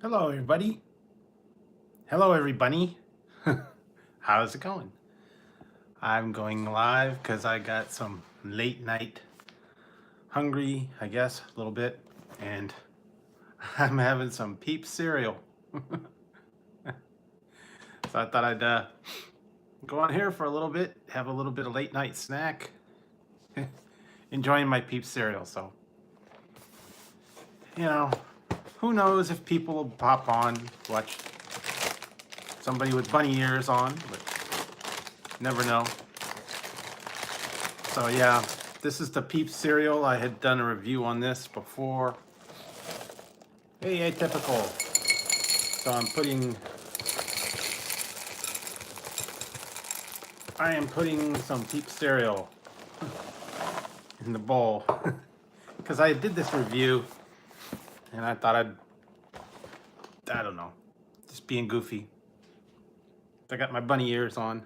Hello, everybody. Hello, everybody. How's it going? I'm going live because I got some late night hungry, I guess, a little bit, and I'm having some Peep cereal. So I thought I'd go on here for a little bit, have a little bit of late night snack, enjoying my Peep cereal. So, who knows if people will pop on, watch somebody with bunny ears on, but never know. So yeah, this is the Peep cereal. I had done a review on this before. Hey, atypical. So I am putting some Peep cereal in the bowl because I did this review and I thought I don't know, just being goofy. I got my bunny ears on.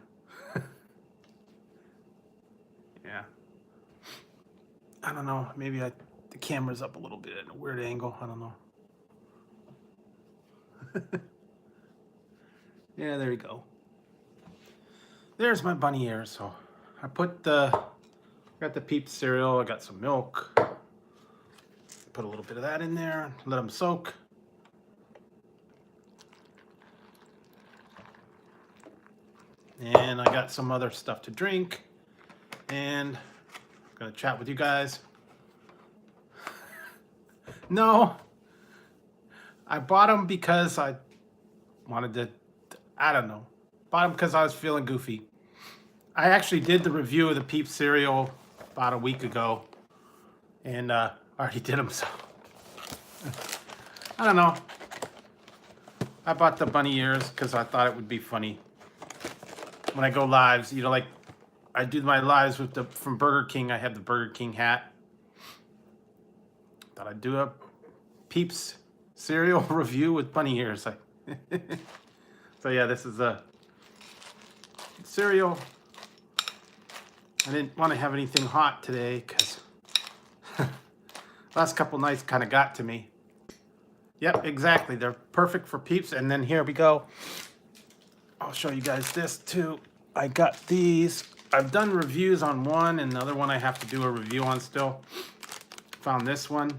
Yeah. I don't know, maybe the camera's up a little bit at a weird angle. I don't know. Yeah, there you go. There's my bunny ears. So I got the Peep cereal. I got some milk. Put a little bit of that in there. Let them soak. And I got some other stuff to drink. And I'm gonna chat with you guys. No, I bought them because I wanted to, I don't know. Bought them because I was feeling goofy. I actually did the review of the Peep cereal about a week ago. And I already did them, so I don't know. I bought the bunny ears because I thought it would be funny. When I go lives, like I do my lives from Burger King. I have the Burger King hat. Thought I'd do a Peeps cereal review with bunny ears. So yeah, this is a cereal. I didn't want to have anything hot today because last couple nights kind of got to me. Yep, exactly. They're perfect for Peeps. And then here we go. I'll show you guys this too. I got these. I've done reviews on one, and the other one I have to do a review on still. Found this one.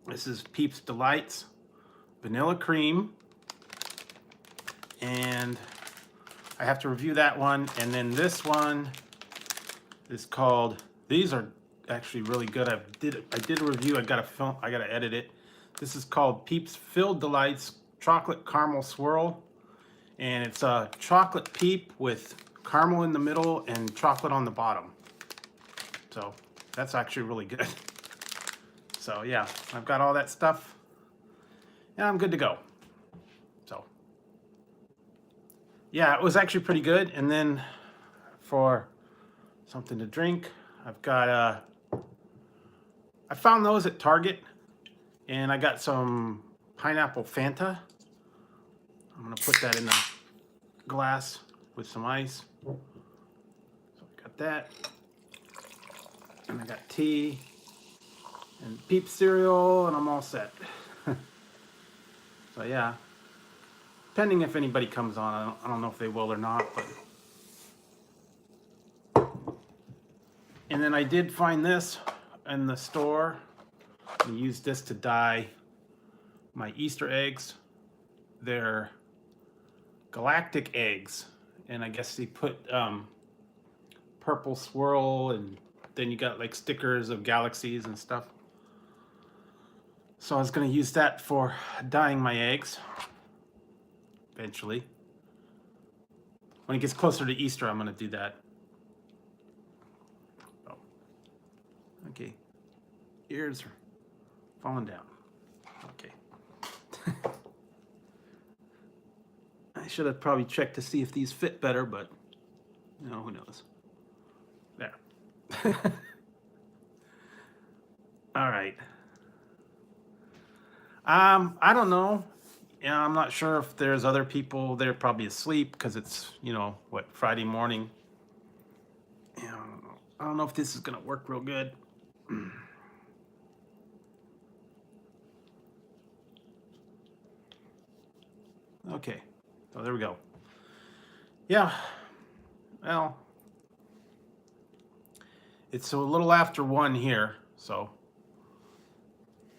This is Peeps Delights Vanilla Cream. And I have to review that one. And then this one is called, these are actually really good. I did a review. I gotta edit it. This is called Peeps Filled Delights Chocolate Caramel Swirl. And it's a chocolate Peep with caramel in the middle and chocolate on the bottom. So that's actually really good. So yeah, I've got all that stuff. And I'm good to go. So yeah, it was actually pretty good. And then for something to drink, I've got I found those at Target, and I got some pineapple Fanta. I'm gonna put that in the glass with some ice. So I got that, and I got tea and Peep cereal, and I'm all set. So yeah, depending if anybody comes on, I don't know if they will or not, but. And then I did find this in the store. I used this to dye my Easter eggs. They're galactic eggs, and I guess they put purple swirl, and then you got like stickers of galaxies and stuff. So I was going to use that for dyeing my eggs eventually. When it gets closer to Easter, I'm going to do that. Okay, ears are falling down. Okay. I should have probably checked to see if these fit better, but who knows. There. All right. I don't know. Yeah, I'm not sure if there's other people. They're probably asleep because it's, Friday morning. Yeah, I don't know if this is gonna work real good. Okay, so there we go. Yeah, well, it's a little after 1 here, so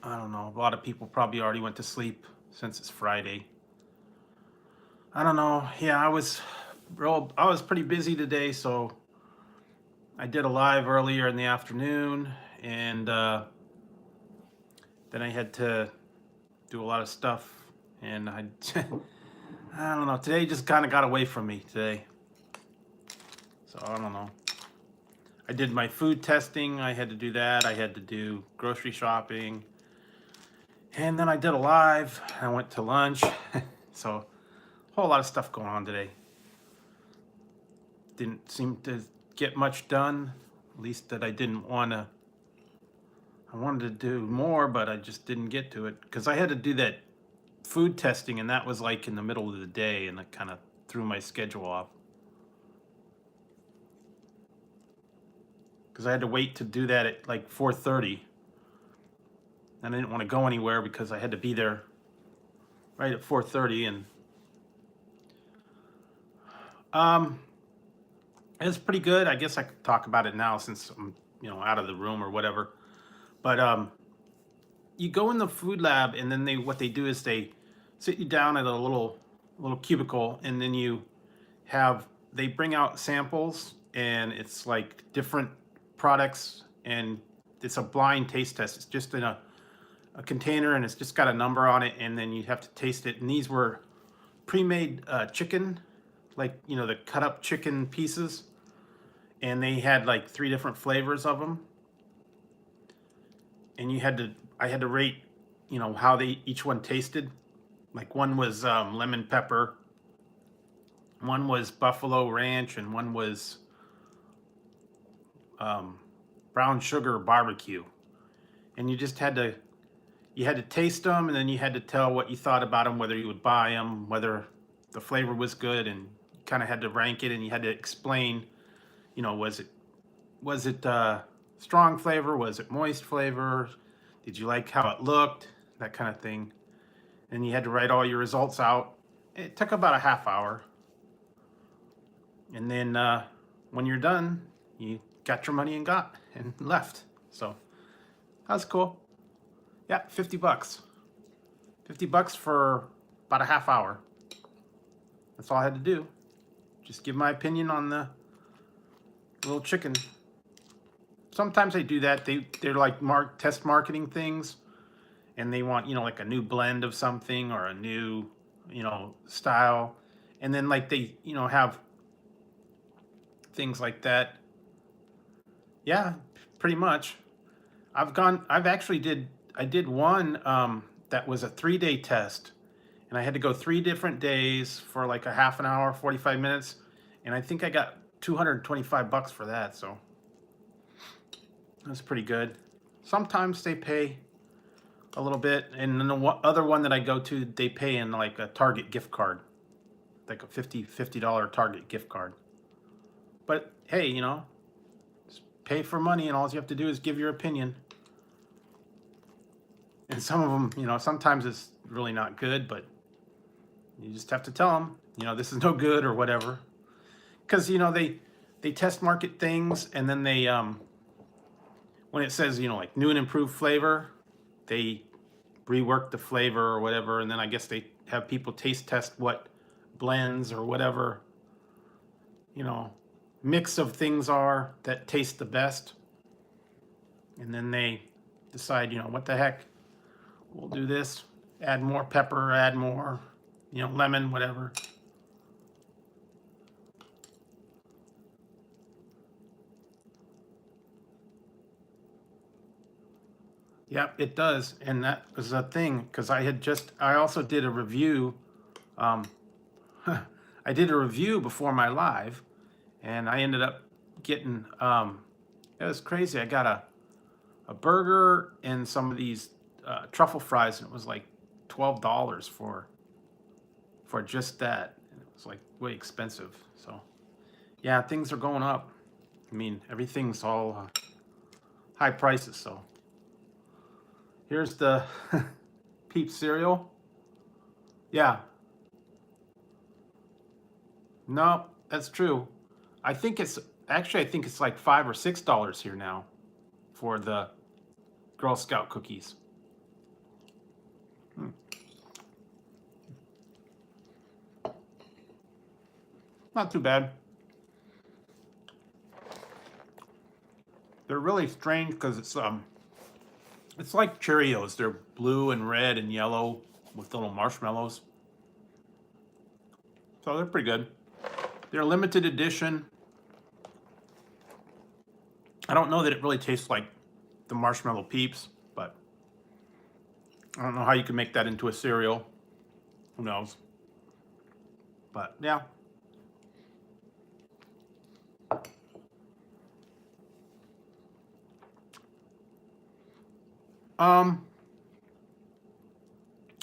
I don't know. A lot of people probably already went to sleep since it's Friday. I don't know. Yeah, I was pretty busy today, so I did a live earlier in the afternoon, and then I had to do a lot of stuff, and I don't know. Today just kind of got away from me today, so I don't know. I did my food testing. I had to do that. I had to do grocery shopping, and then I did a live. I went to lunch, so a whole lot of stuff going on today. Didn't seem to get much done, at least that I didn't want to. I wanted to do more, but I just didn't get to it because I had to do that food testing, and that was like in the middle of the day, and it kind of threw my schedule off. Because I had to wait to do that at like 4:30, and I didn't want to go anywhere because I had to be there right at 4:30, and um, it's pretty good. I guess I could talk about it now since I'm out of the room or whatever. But you go in the food lab, and then what they do is they sit you down at a little cubicle, and then they bring out samples, and it's like different products, and it's a blind taste test. It's just in a container, and it's just got a number on it, and then you have to taste it. And these were pre-made chicken, like the cut up chicken pieces, and they had like 3 different flavors of them, and I had to rate how they each one tasted. Like one was lemon pepper, one was buffalo ranch, and one was brown sugar barbecue. And you had to taste them, and then you had to tell what you thought about them, whether you would buy them, whether the flavor was good, and you kind of had to rank it, and you had to explain, was it strong flavor, was it moist flavor, did you like how it looked, that kind of thing. And you had to write all your results out. It took about a half hour, and then when you're done, you got your money and left. So that's cool. Yeah, $50. $50 for about a half hour. That's all I had to do. Just give my opinion on the little chicken. Sometimes they do that. They're like test marketing things, and they want like a new blend of something or a new style, and then like they have things like that. Yeah, pretty much. I did one that was a 3-day test, and I had to go 3 different days for like a half an hour, 45 minutes, and I think I got $225 for that. So that's pretty good. Sometimes they pay a little bit, and then the other one that I go to, they pay in like a Target gift card, like a $50 Target gift card. But hey, just pay for money, and all you have to do is give your opinion. And some of them, sometimes it's really not good, but you just have to tell them, this is no good or whatever. Because they test market things, and then they when it says like new and improved flavor, they rework the flavor or whatever, and then I guess they have people taste test what blends or whatever mix of things are that taste the best, and then they decide what the heck, we'll do this, add more pepper, add more lemon, whatever. Yep, it does. And that was a thing because I also did a review. I did a review before my live, and I ended up getting, it was crazy. I got a burger and some of these truffle fries, and it was like $12 for just that. And it was like way expensive. So yeah, things are going up. I mean, everything's all high prices. So here's the Peep cereal. Yeah, No, that's true. I think it's actually, I think it's like $5 or $6 here now for the Girl Scout cookies. Hmm. Not too bad. They're really strange because it's like Cheerios. They're blue and red and yellow with little marshmallows. So they're pretty good. They're limited edition. I don't know that it really tastes like the marshmallow peeps, but I don't know how you can make that into a cereal. Who knows? But yeah. Um,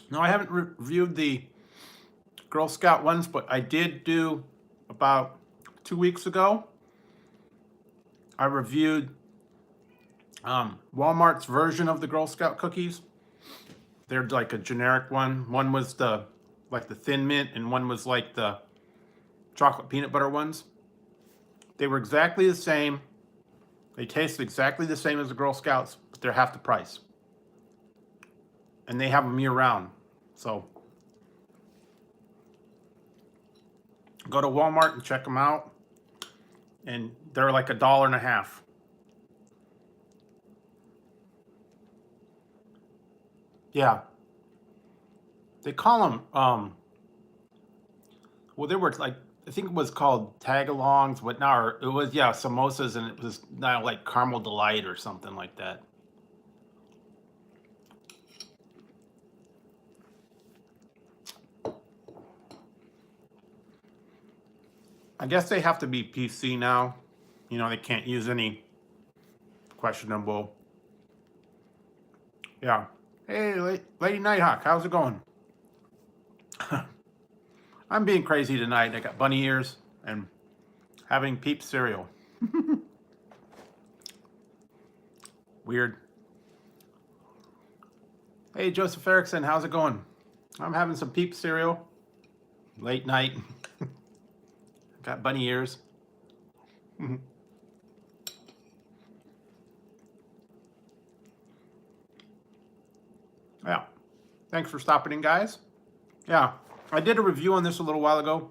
no, I haven't reviewed the Girl Scout ones, but I did do about 2 weeks ago. I reviewed Walmart's version of the Girl Scout cookies. They're like a generic one. One was the like the thin mint, and one was like the chocolate peanut butter ones. They were exactly the same. They tasted exactly the same as the Girl Scouts, but they're half the price. And they have them year round. So go to Walmart and check them out. And they're like $1.50. Yeah. They call them, well, they were like, I think it was called tag-alongs, but now it was, yeah, samosas, and it was now like caramel delight or something like that. I guess they have to be PC now. You know, they can't use any questionable. Yeah. Hey, Lady Nighthawk, how's it going? I'm being crazy tonight. I got bunny ears and having Peep cereal. Weird. Hey, Joseph Erickson, how's it going? I'm having some Peep cereal. Late night. Got bunny ears. Yeah. Thanks for stopping in, guys. Yeah. I did a review on this a little while ago.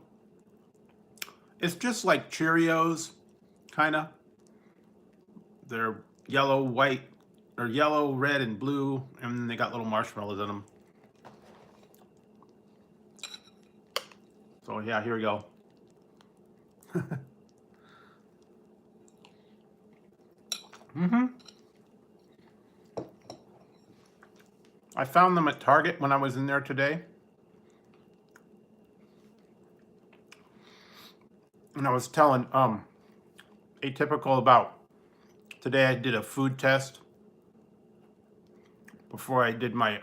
It's just like Cheerios, kind of. They're yellow, white, or yellow, red, and blue, and they got little marshmallows in them. So yeah, here we go. I found them at Target when I was in there today. And I was telling Atypical about today. I did a food test before I did my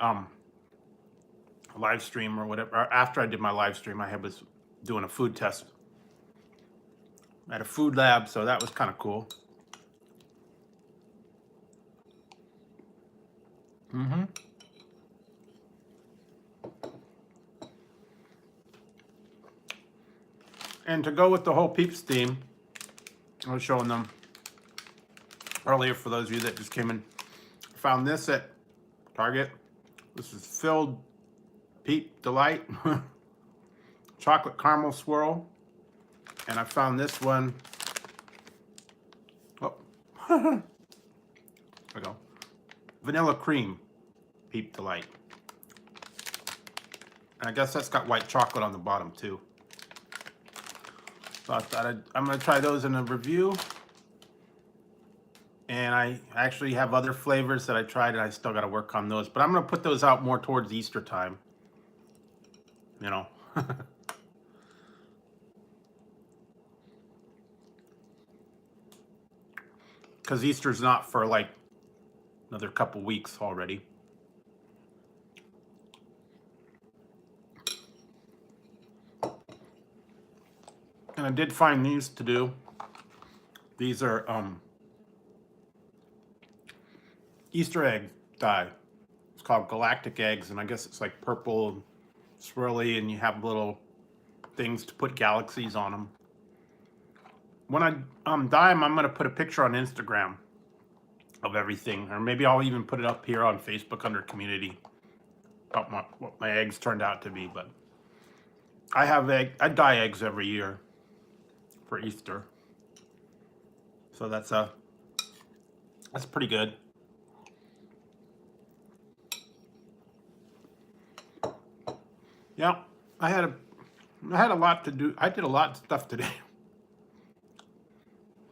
live stream or whatever. Or after I did my live stream, I was doing a food test at a food lab, so that was kind of cool. And to go with the whole Peeps theme, I was showing them earlier for those of you that just came in. I found this at Target. This is filled Peep Delight chocolate caramel swirl. And I found this one. Oh, there we go. Vanilla cream Peep Delight. And I guess that's got white chocolate on the bottom too. So I thought I'm going to try those in a review. And I actually have other flavors that I tried, and I still got to work on those. But I'm going to put those out more towards Easter time. You know. Because Easter's not for like another couple weeks already. And I did find these to do. These are Easter egg dye. It's called galactic eggs, and I guess it's like purple, swirly, and you have little things to put galaxies on them. When I dye them, I'm going to put a picture on Instagram of everything, or maybe I'll even put it up here on Facebook under community about what my eggs turned out to be. But I dye eggs every year for Easter, so that's pretty good. Yeah, I had a lot to do. I did a lot of stuff today.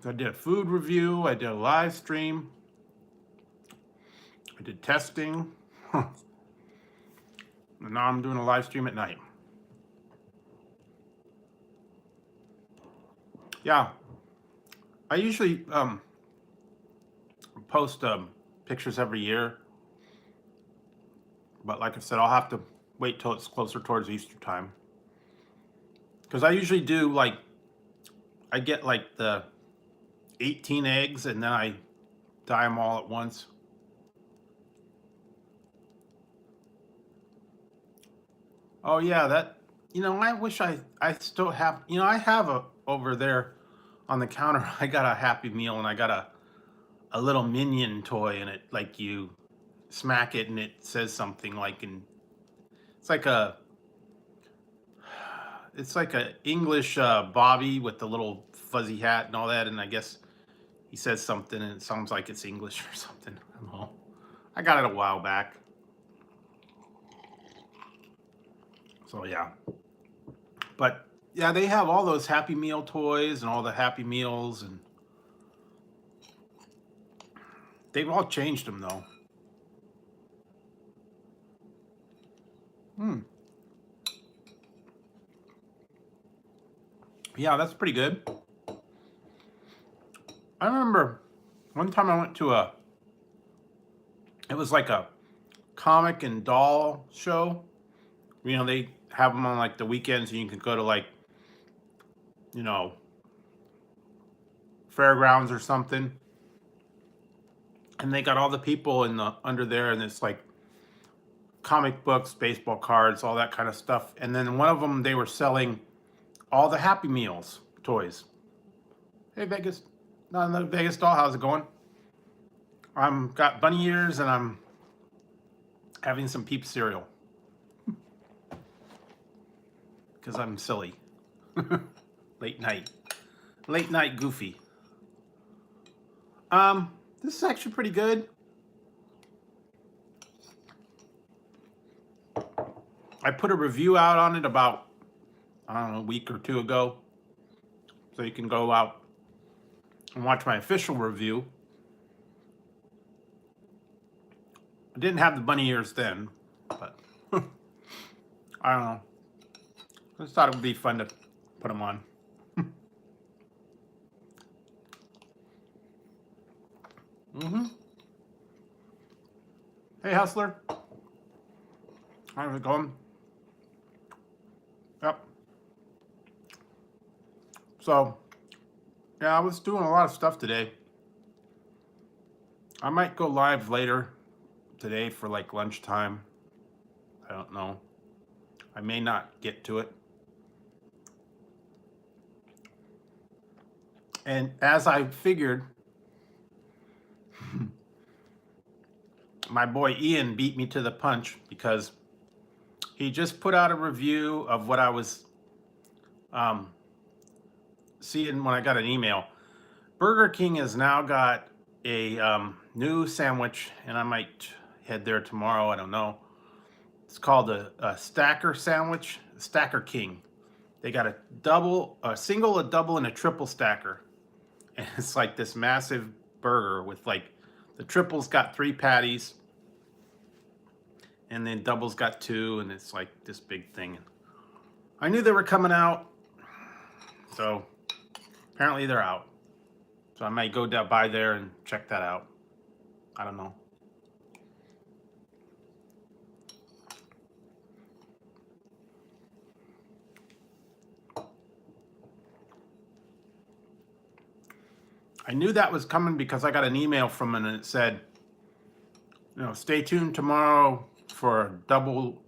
I did a food review. I did a live stream. I did testing. And now I'm doing a live stream at night. Yeah, I usually post pictures every year, but like I said, I'll have to wait till it's closer towards Easter time, because I usually do I get like the 18 eggs and then I dye them all at once. Oh yeah, I wish I still have, I have over there on the counter. I got a Happy Meal, and I got a little minion toy, and it, like, you smack it and it says something like, it's like a English Bobby with the little fuzzy hat and all that, and I guess he says something and it sounds like it's English or something. I don't know. I got it a while back. So yeah. But yeah, they have all those Happy Meal toys and all the Happy Meals, and they've all changed them though. Yeah, that's pretty good. I remember one time I went to it was like a comic and doll show. They have them on like the weekends, and you can go to like, fairgrounds or something. And they got all the people under there, and it's like comic books, baseball cards, all that kind of stuff. And then one of them, they were selling all the Happy Meals toys. Hey Vegas, not another Vegas doll. How's it going? I'm got bunny ears, and I'm having some Peep cereal because I'm silly. Late night goofy. This is actually pretty good. I put a review out on it about, I don't know, a week or two ago. So you can go out and watch my official review. I didn't have the bunny ears then, but I don't know. I just thought it would be fun to put them on. Hey, Hustler. How's it going? Yep. So, yeah, I was doing a lot of stuff today. I might go live later today for like lunchtime. I don't know. I may not get to it. And as I figured, my boy Ian beat me to the punch, because he just put out a review of what I was seeing when I got an email. Burger King has now got a new sandwich, and I might head there tomorrow. I don't know. It's called a Stacker sandwich, Stacker King. They got a single, a double, and a triple stacker. And it's like this massive burger with, like, the triple's got 3 patties, and then double's got 2, and it's like this big thing. I knew they were coming out, so apparently they're out. So I might go down by there and check that out. I don't know. I knew that was coming because I got an email from him, and it said, stay tuned tomorrow for double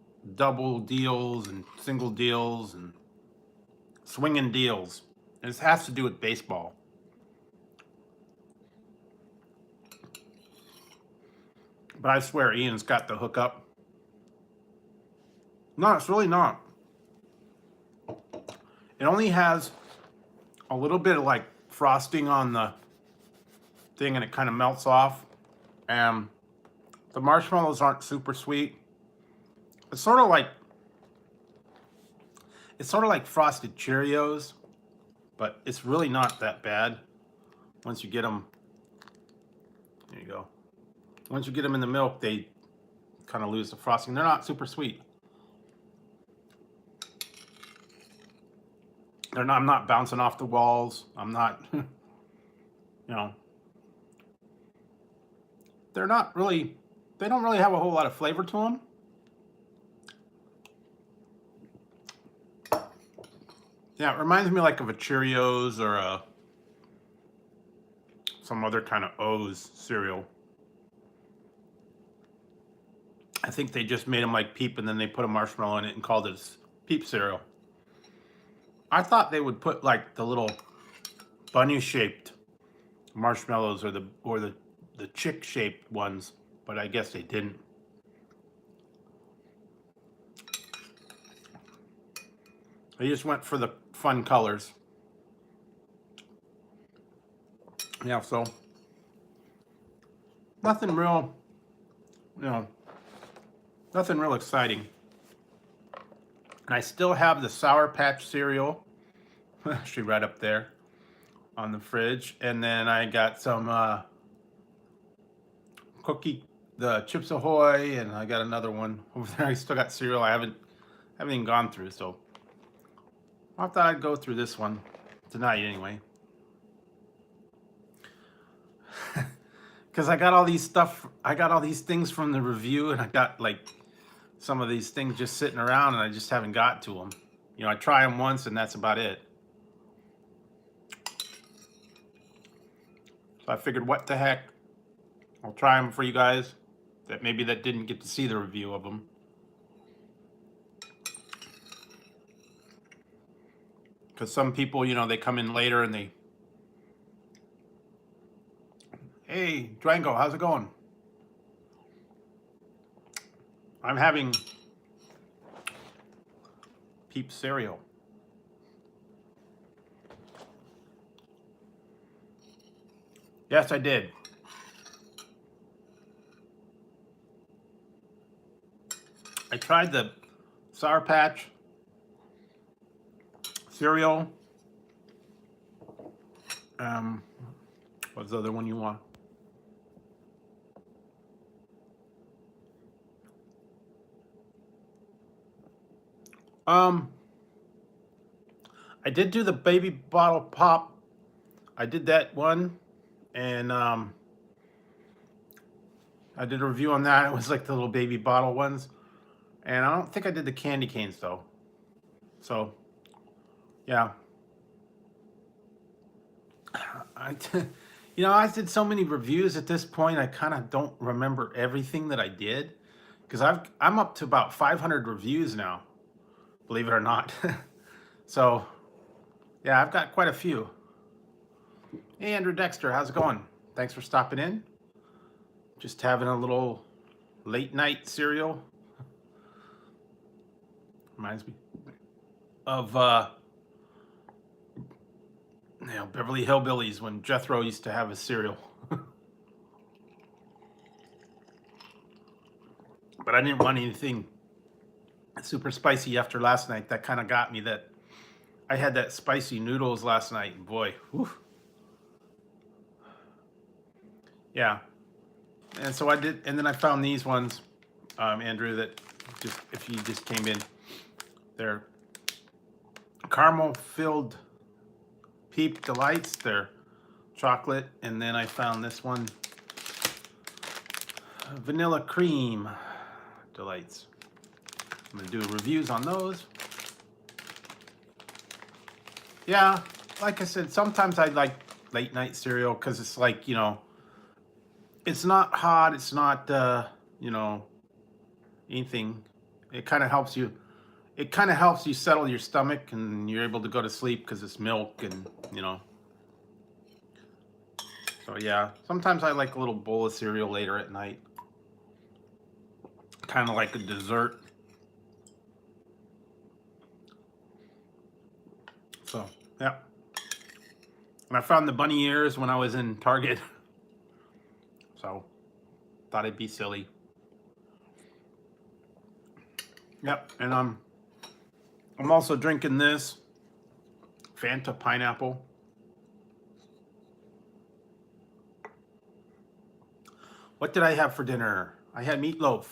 deals and single deals, and swinging deals. And this has to do with baseball. But I swear Ian's got the hookup. No, it's really not. It only has a little bit of like frosting on the thing and it kind of melts off. And the marshmallows aren't super sweet. It's sort of like frosted Cheerios, but it's really not that bad once you get them. There you go. Once you get them in the milk, they kind of lose the frosting. They're not super sweet. They're not. I'm not bouncing off the walls. I'm not. You know. They're not really. They don't really have a whole lot of flavor to them. Yeah, it reminds me like of a Cheerios or some other kind of O's cereal. I think they just made them like Peep and then they put a marshmallow in it and called it Peep cereal. I thought they would put like the little bunny-shaped marshmallows or the chick-shaped ones, but I guess they didn't. They just went for the fun colors. Yeah, so nothing real, nothing real exciting. And I still have the Sour Patch cereal, actually right up there on the fridge. And then I got some the Chips Ahoy, and I got another one over there. I still got cereal I haven't even gone through, so I thought I'd go through this one tonight anyway. Because I got all these things from the review, and I got like some of these things just sitting around, and I just haven't got to them. You know, I try them once, and that's about it. So I figured, what the heck? I'll try them for you guys that didn't get to see the review of them. Because some people, they come in later and they, hey, Drango, how's it going? I'm having Peep cereal. Yes, I did. I tried the Sour Patch cereal. What's the other one you want? I did do the baby bottle pop. I did that one, and I did a review on that. It was like the little baby bottle ones, and I don't think I did the candy canes though. So, yeah. I did so many reviews at this point. I kind of don't remember everything that I did, because I'm up to about 500 reviews now, believe it or not. So, yeah, I've got quite a few. Hey, Andrew Dexter, how's it going? Thanks for stopping in. Just having a little late night cereal. Reminds me of Beverly Hillbillies, when Jethro used to have a cereal. But I didn't want anything super spicy after last night. That kind of got me. That I had that spicy noodles last night, and boy, whew. Yeah. And so I did, and then I found these ones, Andrew, that if you just came in, they're caramel filled Peep Delights. They're chocolate. And then I found this one, vanilla cream delights. I'm gonna do reviews on those. Yeah, like I said, sometimes I like late night cereal because it's like, it's not hot, it's not anything. It kind of helps you. it kind of helps you settle your stomach and you're able to go to sleep because it's milk and, you know. So yeah, sometimes I like a little bowl of cereal later at night. Kind of like a dessert. So, yeah. And I found the bunny ears when I was in Target. So, thought it'd be silly. Yep, and I'm also drinking this Fanta pineapple. What did I have for dinner? I had meatloaf.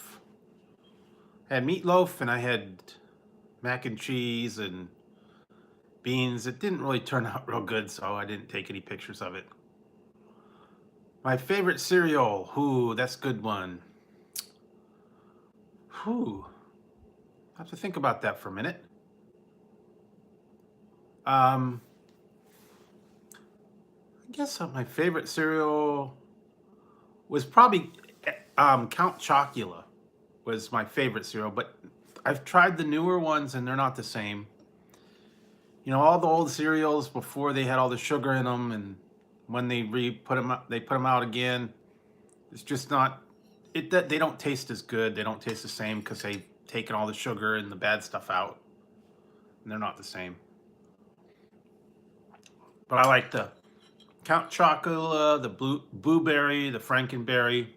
I had meatloaf and I had mac and cheese and beans. It didn't really turn out real good, so I didn't take any pictures of it. My favorite cereal. Ooh, that's a good one. Ooh, I have to think about that for a minute. I guess my favorite cereal was probably Count Chocula was my favorite cereal, but I've tried the newer ones and they're not the same. You know, all the old cereals before they had all the sugar in them, and when they put them out, they put them out again. It's just not. They don't taste as good. They don't taste the same because they've taken all the sugar and the bad stuff out, and they're not the same. But I like the Count Chocula, the blueberry, the Frankenberry,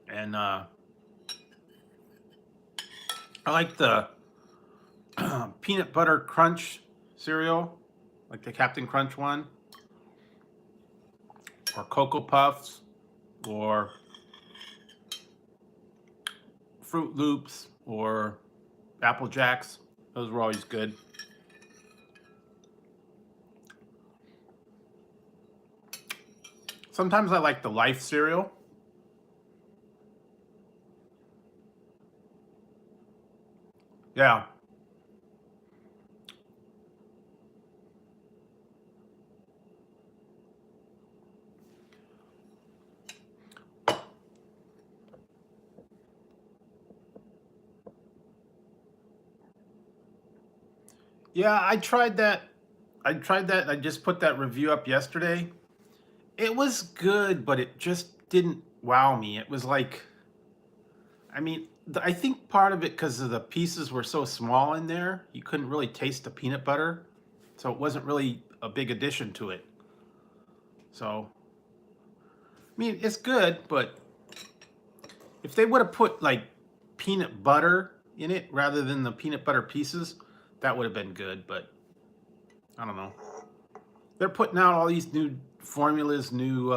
and I like the peanut butter crunch cereal, like the Captain Crunch one, or Cocoa Puffs, or Fruit Loops, or Apple Jacks. Those were always good. Sometimes I like the Life cereal. Yeah. Yeah, I tried that. I tried that. I just put that review up yesterday. It was good, but it just didn't wow me. It was like, I mean, I think part of it because of the pieces were so small in there, you couldn't really taste the peanut butter. So it wasn't really a big addition to it. So, I mean, it's good, but if they would have put like peanut butter in it rather than the peanut butter pieces, that would have been good, but I don't know. They're putting out all these new formulas, new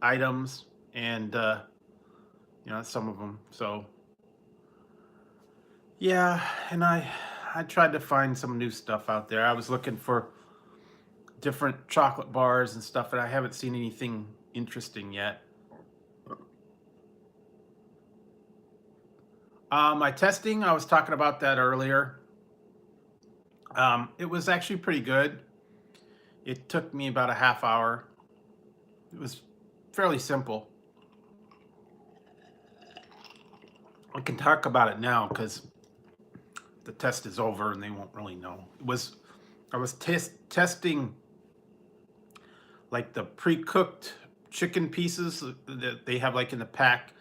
items, and you know, some of them. So yeah, and I tried to find some new stuff out there. I was looking for different chocolate bars and stuff, and I haven't seen anything interesting yet. My testing, I was talking about that earlier. It was actually pretty good. It took me about a half hour. It was fairly simple. I can talk about it now because the test is over and they won't really know. I was testing like the pre-cooked chicken pieces that they have like in the pack,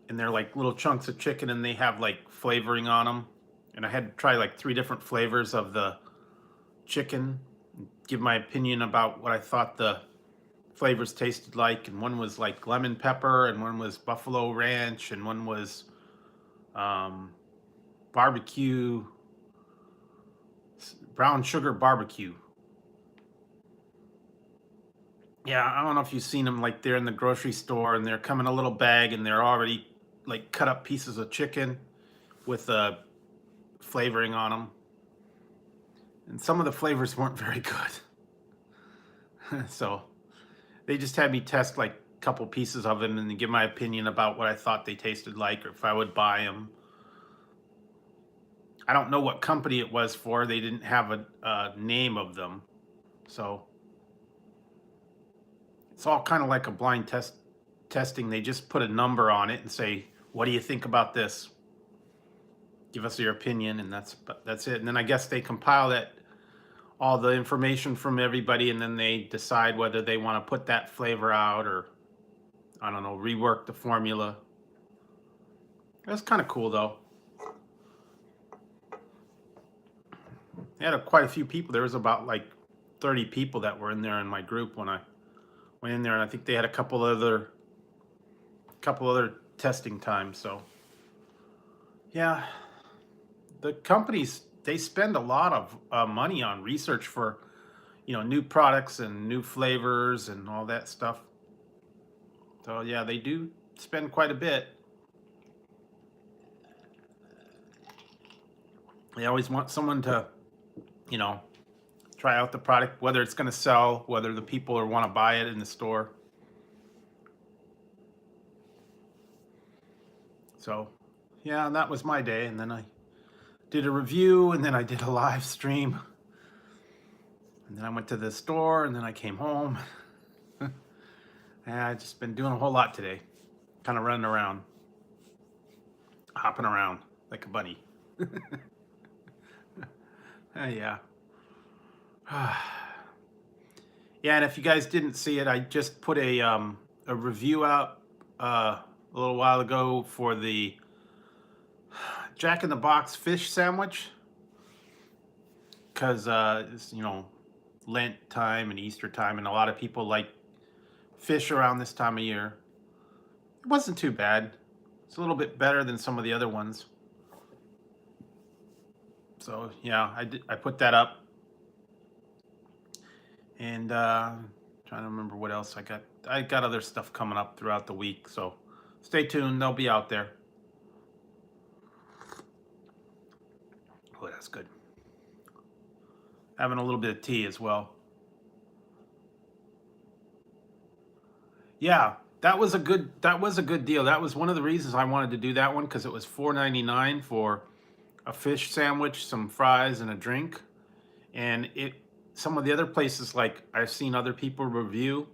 and they're like little chunks of chicken and they have like flavoring on them. And I had to try like 3 different flavors of the chicken, give my opinion about what I thought the flavors tasted like. And one was like lemon pepper, and one was buffalo ranch, and one was um, barbecue, brown sugar barbecue. Yeah, I don't know if you've seen them, like they're in the grocery store and they're coming in a little bag and they're already like cut up pieces of chicken with flavoring on them. And some of the flavors weren't very good. So they just had me test like a couple pieces of them and give my opinion about what I thought they tasted like, or if I would buy them. I don't know what company it was for. They didn't have a name of them. So it's all kind of like a blind testing. They just put a number on it and say, what do you think about this? give us your opinion, and that's it. And then I guess they compile that all the information from everybody, and then they decide whether they want to put that flavor out or I don't know, rework the formula. That's kind of cool though. They had quite a few people. There was about like 30 people that were in there in my group when I went in there, and I think they had a couple other testing times. So yeah, the companies, they spend a lot of money on research for new products and new flavors and all that stuff. So yeah, they do spend quite a bit. They always want someone to you know try out the product, whether it's going to sell, whether the people want to buy it in the store. So yeah, that was my day, and then I did a review, and then I did a live stream, and then I went to the store, and then I came home. And I've just been doing a whole lot today, kind of running around, hopping around like a bunny. Yeah. Yeah, and if you guys didn't see it, I just put a review out a little while ago for the Jack in the Box fish sandwich, because it's Lent time and Easter time, and a lot of people like fish around this time of year. It wasn't too bad. It's a little bit better than some of the other ones. So yeah, I put that up, and trying to remember what else I got. I got other stuff coming up throughout the week, so stay tuned. They'll be out there. Oh, that's good. Having a little bit of tea as well. Yeah, that was a good deal. That was one of the reasons I wanted to do that one, because it was $4.99 for a fish sandwich, some fries, and a drink. And some of the other places, like I've seen other people review,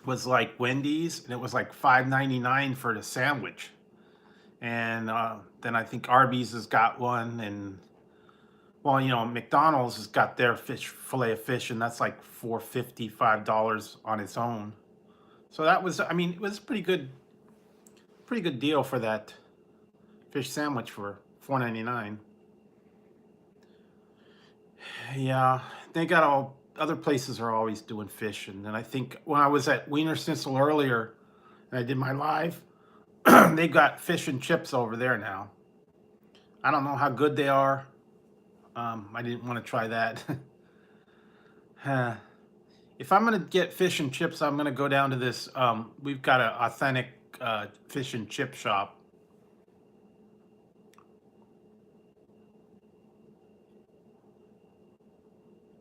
was like Wendy's, and it was like $5.99 for the sandwich. And then I think Arby's has got one, and well, McDonald's has got their fillet of fish, and that's like $4.50, $5 on its own. So that was, I mean, it was a pretty good deal for that fish sandwich for $4.99. Yeah, they got all other places are always doing fish, and then I think when I was at Wiener Schnitzel earlier, and I did my live, they got fish and chips over there now. I don't know how good they are. I didn't want to try that. If I'm gonna get fish and chips, I'm gonna go down to this. We've got an authentic fish and chip shop.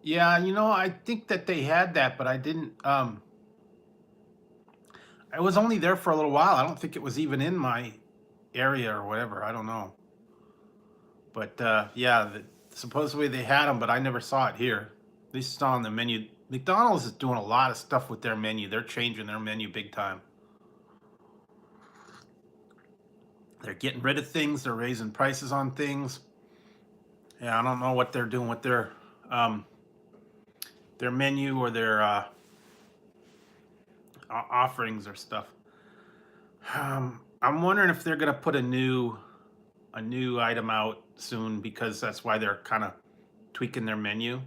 Yeah, I think that they had that, but I didn't. I was only there for a little while. I don't think it was even in my area or whatever. I don't know. But yeah, supposedly they had them, but I never saw it here. At least it's not on the menu. McDonald's is doing a lot of stuff with their menu. They're changing their menu big time. They're getting rid of things. They're raising prices on things. Yeah, I don't know what they're doing with their menu or their offerings or stuff. I'm wondering if they're gonna put a new item out soon, because that's why they're kind of tweaking their menu.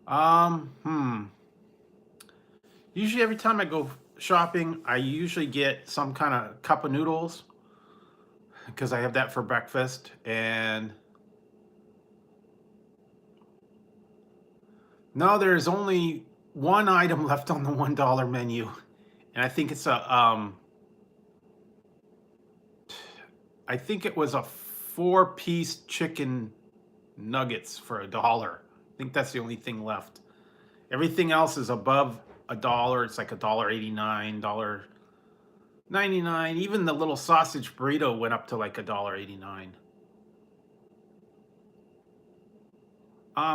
Hmm. Usually every time I go shopping, I usually get some kind of cup of noodles, because I have that for breakfast. And no, there's only one item left on the $1 menu, and I think it's I think it was a 4-piece chicken nuggets for $1. I think that's the only thing left. Everything else is above $1. It's like $1.89, $1.99. Even the little sausage burrito went up to like $1.89.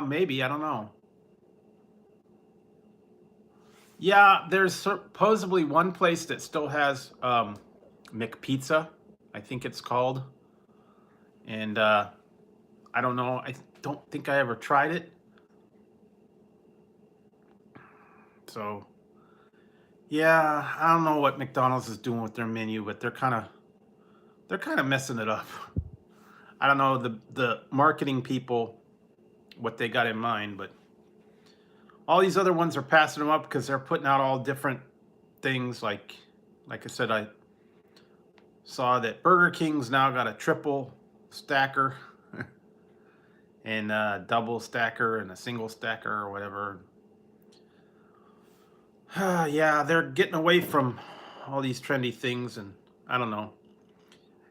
Maybe, I don't know. Yeah, there's supposedly one place that still has McPizza, I think it's called. And I don't know. I don't think I ever tried it. So yeah, I don't know what McDonald's is doing with their menu, but they're kind of messing it up. I don't know the marketing people what they got in mind, but all these other ones are passing them up because they're putting out all different things. Like I said, I saw that Burger King's now got a triple stacker and a double stacker and a single stacker or whatever. Yeah, they're getting away from all these trendy things, and I don't know.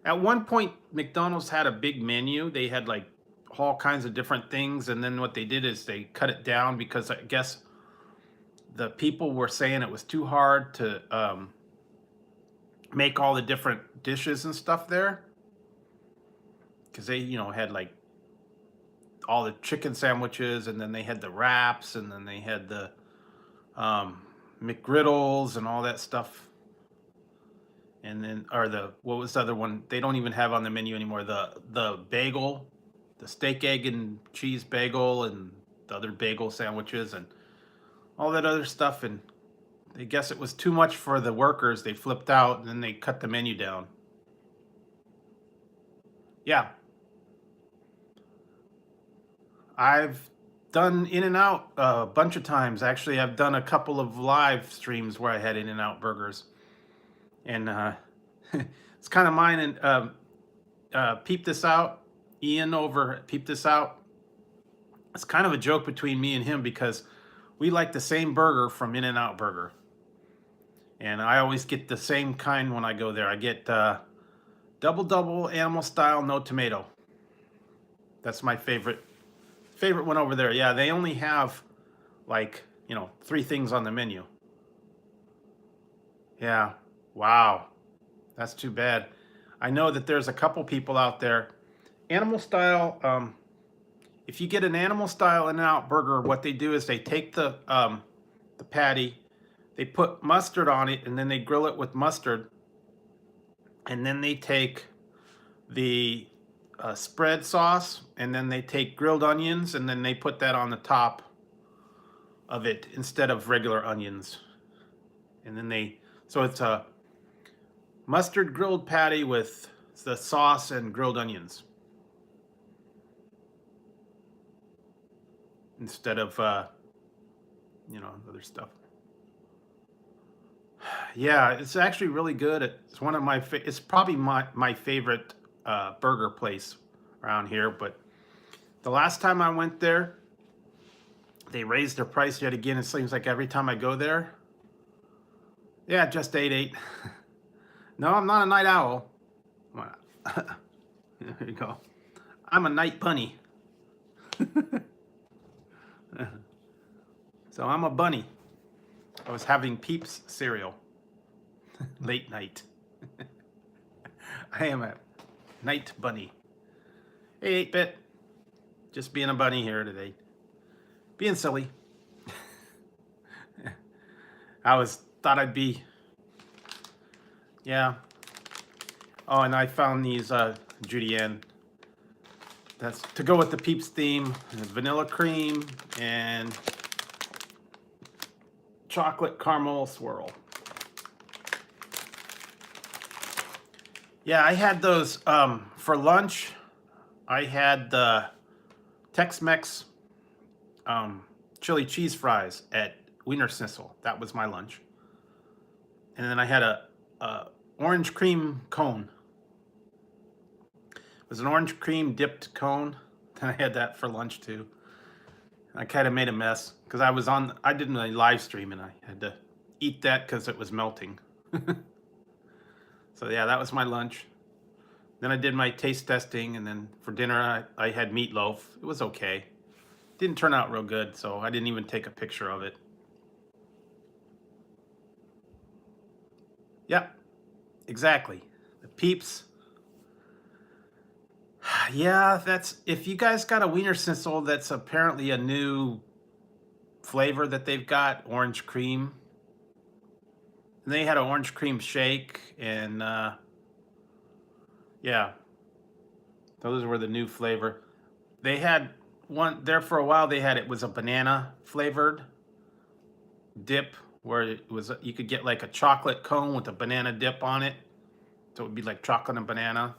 At one point, McDonald's had a big menu. They had like all kinds of different things, and then what they did is they cut it down because I guess the people were saying it was too hard to make all the different dishes and stuff there because they, had like all the chicken sandwiches, and then they had the wraps, and then they had the McGriddles and all that stuff. And then, or what was the other one? They don't even have on the menu anymore. The bagel, the steak, egg, and cheese bagel, and the other bagel sandwiches, and all that other stuff. And I guess it was too much for the workers. They flipped out, and then they cut the menu down. Yeah, I've done In-N-Out a bunch of times. Actually, I've done a couple of live streams where I had In-N-Out burgers, and it's kind of mine. And peep this out, Ian over Peep This Out. It's kind of a joke between me and him because we like the same burger from In-N-Out Burger, and I always get the same kind when I go there. I get double animal style, no tomato. That's my favorite one over there. Yeah, they only have like 3 things on the menu. Yeah, wow, that's too bad. I know that there's a couple people out there. Animal style. If you get an animal style In-N-Out burger, what they do is they take the patty, they put mustard on it, and then they grill it with mustard, and then they take the spread sauce, and then they take grilled onions, and then they put that on the top of it instead of regular onions. And then so it's a mustard grilled patty with the sauce and grilled onions instead of other stuff. Yeah, it's actually really good. It's one of my it's probably my favorite burger place around here. But the last time I went there, they raised their price yet again. It seems like every time I go there. Yeah, just 8. No, I'm not a night owl. There you go. I'm a night bunny. So I'm a bunny. I was having Peeps cereal late night. I am a night bunny. Hey, 8-bit. Just being a bunny here today. Being silly. Thought I'd be. Yeah. Oh, and I found these Julienne. That's to go with the Peeps theme. Vanilla cream and chocolate caramel swirl. Yeah, I had those for lunch. I had the Tex-Mex chili cheese fries at Wiener Schnitzel. That was my lunch. And then I had a orange cream cone. It was an orange cream dipped cone. Then I had that for lunch too. I kind of made a mess because I did a live stream and I had to eat that because it was melting. So yeah, that was my lunch. Then I did my taste testing, and then for dinner I had meatloaf. It was okay. Didn't turn out real good, so I didn't even take a picture of it. Yep, exactly. The Peeps. Yeah, if you guys got a Wiener Schnitzel, that's apparently a new flavor that they've got, orange cream. And they had an orange cream shake, and yeah, those were the new flavor. They had one there for a while. They had, it was a banana flavored dip, where it was, you could get like a chocolate cone with a banana dip on it, so it would be like chocolate and banana.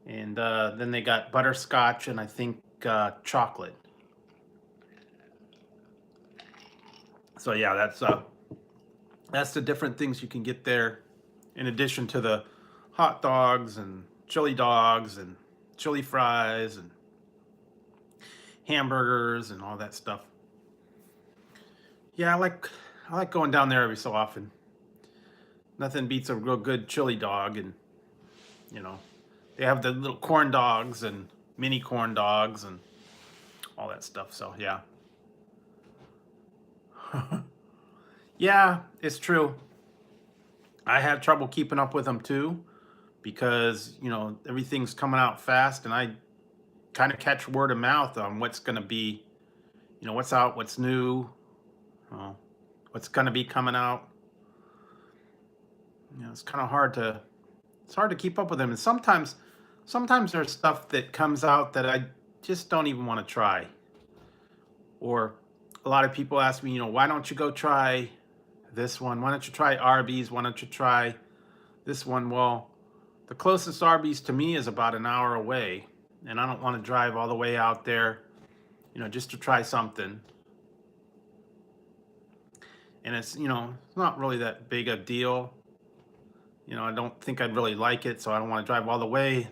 And then they got butterscotch and I think chocolate. So yeah, that's the different things you can get there, in addition to the hot dogs and chili fries and hamburgers and all that stuff. Yeah, I like going down there every so often. Nothing beats a real good chili dog, and you know, they have the little corn dogs and mini corn dogs and all that stuff. So yeah. Yeah, it's true. I have trouble keeping up with them too, because everything's coming out fast, and I kind of catch word of mouth on what's going to be, what's out, what's new, uh, what's going to be coming out. It's kind of hard to keep up with them, and sometimes there's stuff that comes out that I just don't even want to try. Or a lot of people ask me, why don't you go try this one? Why don't you try Arby's? Why don't you try this one? Well, the closest Arby's to me is about an hour away, and I don't want to drive all the way out there, just to try something. And it's not really that big a deal. I don't think I'd really like it, so I don't want to drive all the way.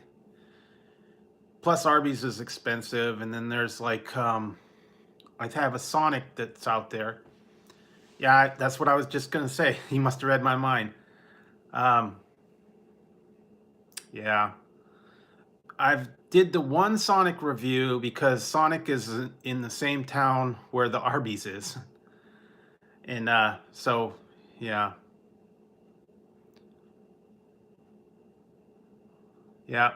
Plus, Arby's is expensive, and then there's like, I have a Sonic that's out there. Yeah, that's what I was just gonna say. You must have read my mind. Um, yeah, I've did the one Sonic review because Sonic is in the same town where the Arby's is, and so yeah, yeah,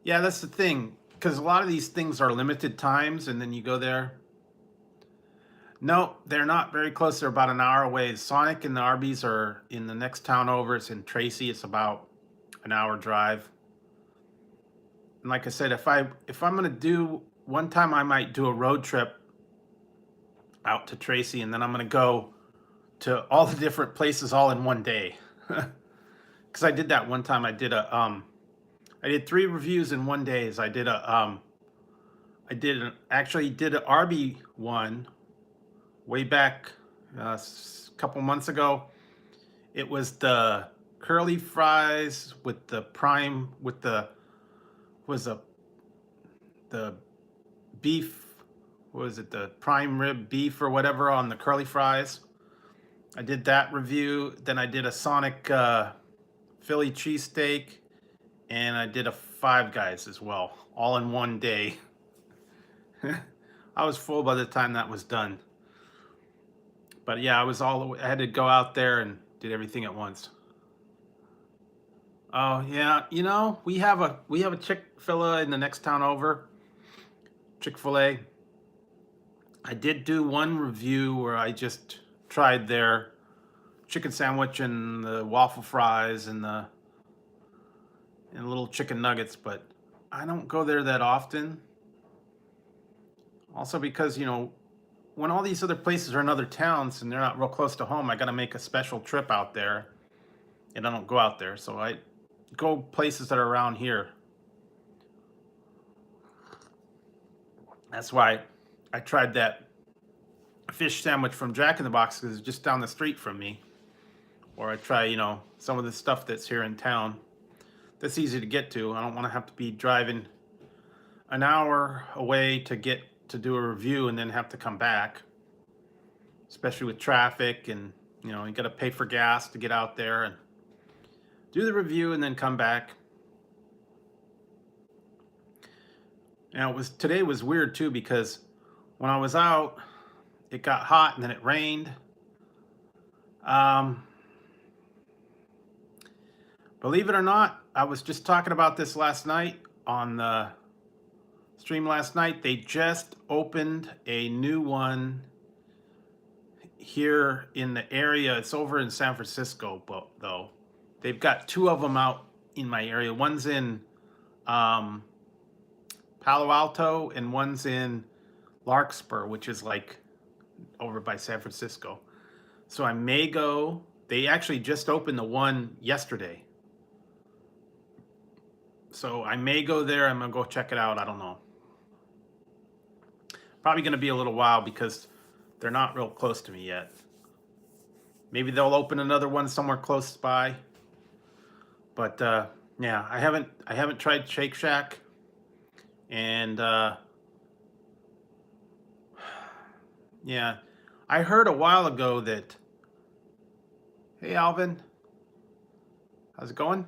yeah. That's the thing, because a lot of these things are limited times, and then you go there. No, they're not very close. They're about an hour away. Sonic and the Arby's are in the next town over. It's in Tracy. It's about an hour drive. And like I said, if I'm gonna do one time, I might do a road trip out to Tracy, and then I'm gonna go to all the different places all in one day. Because I did that one time. I did 3 reviews in one day. Actually did an Arby one way back a couple months ago. It was the curly fries with the prime, with the the beef, what was it, the prime rib beef or whatever on the curly fries. I did that review. Then I did a Sonic Philly cheesesteak, and I did a Five Guys as well, all in one day. I was full by the time that was done. But yeah, I had to go out there and did everything at once. Oh yeah, we have a Chick-fil-A in the next town over. Chick-fil-A. I did do one review where I just tried their chicken sandwich and the waffle fries and the little chicken nuggets, but I don't go there that often. Also because, when all these other places are in other towns and they're not real close to home, I got to make a special trip out there, and I don't go out there. So I go places that are around here. That's why I tried that fish sandwich from Jack in the Box, because it's just down the street from me. Or I try, some of the stuff that's here in town that's easy to get to. I don't want to have to be driving an hour away to get to do a review and then have to come back, especially with traffic, and you got to pay for gas to get out there and do the review and then come back. Now today was weird too, because when I was out, it got hot and then it rained. Believe it or not, I was just talking about this last night on the stream last night. They just opened a new one here in the area. It's over in San Francisco, but though they've got two of them out in my area. One's in um, Palo Alto, and one's in Larkspur, which is like over by San Francisco. So I may go. They actually just opened the one yesterday. So I may go there. I'm going to go check it out. I don't know. Probably going to be a little while because they're not real close to me yet. Maybe they'll open another one somewhere close by. But yeah, I haven't tried Shake Shack, and yeah, I heard a while ago that. Hey Alvin, how's it going?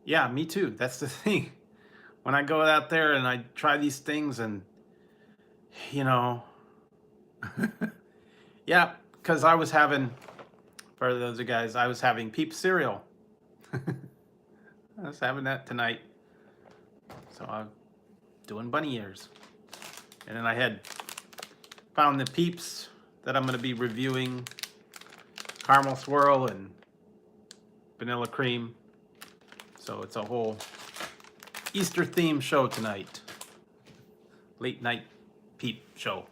Yeah, me too. That's the thing. When I go out there and I try these things, and you know, yeah, because I was having, for those of you guys, I was having Peep cereal. I was having that tonight. So I'm doing bunny ears. And then I had found the Peeps that I'm going to be reviewing, caramel swirl and vanilla cream. So it's a whole Easter themed show tonight. Late night Peep show.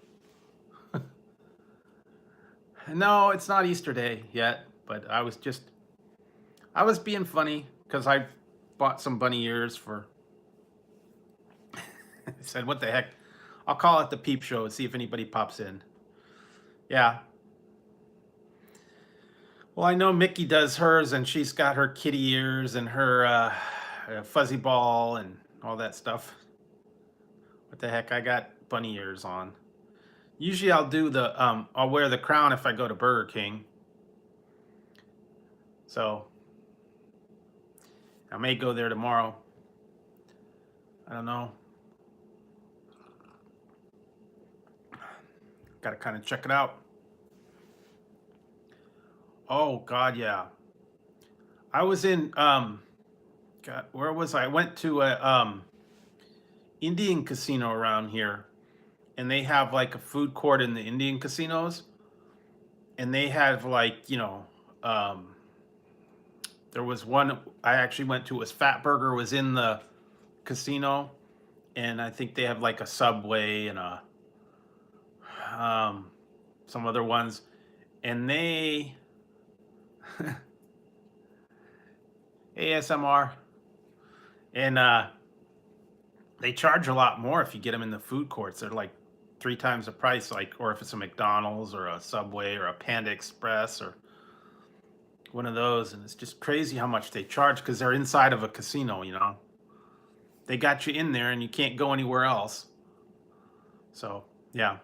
No, it's not Easter Day yet, but I was being funny because I bought some bunny ears for, I said, what the heck? I'll call it the Peep Show and see if anybody pops in. Yeah. Well, I know Mickey does hers, and she's got her kitty ears and her fuzzy ball and all that stuff. What the heck? I got bunny ears on. Usually I'll do the, I'll wear the crown if I go to Burger King. So I may go there tomorrow. I don't know. Got to kind of check it out. Oh God, yeah. I was in God, where was I? I went to a Indian casino around here, and they have like a food court in the Indian casinos, and they have like, you know, there was one I actually went to. It was Fat Burger was in the casino, and I think they have like a Subway and a some other ones, and they ASMR, and they charge a lot more if you get them in the food courts. They're like 3 times the price, like, or if it's a McDonald's or a Subway or a Panda Express or one of those. And it's just crazy how much they charge because they're inside of a casino, you know. They got you in there and you can't go anywhere else. So yeah.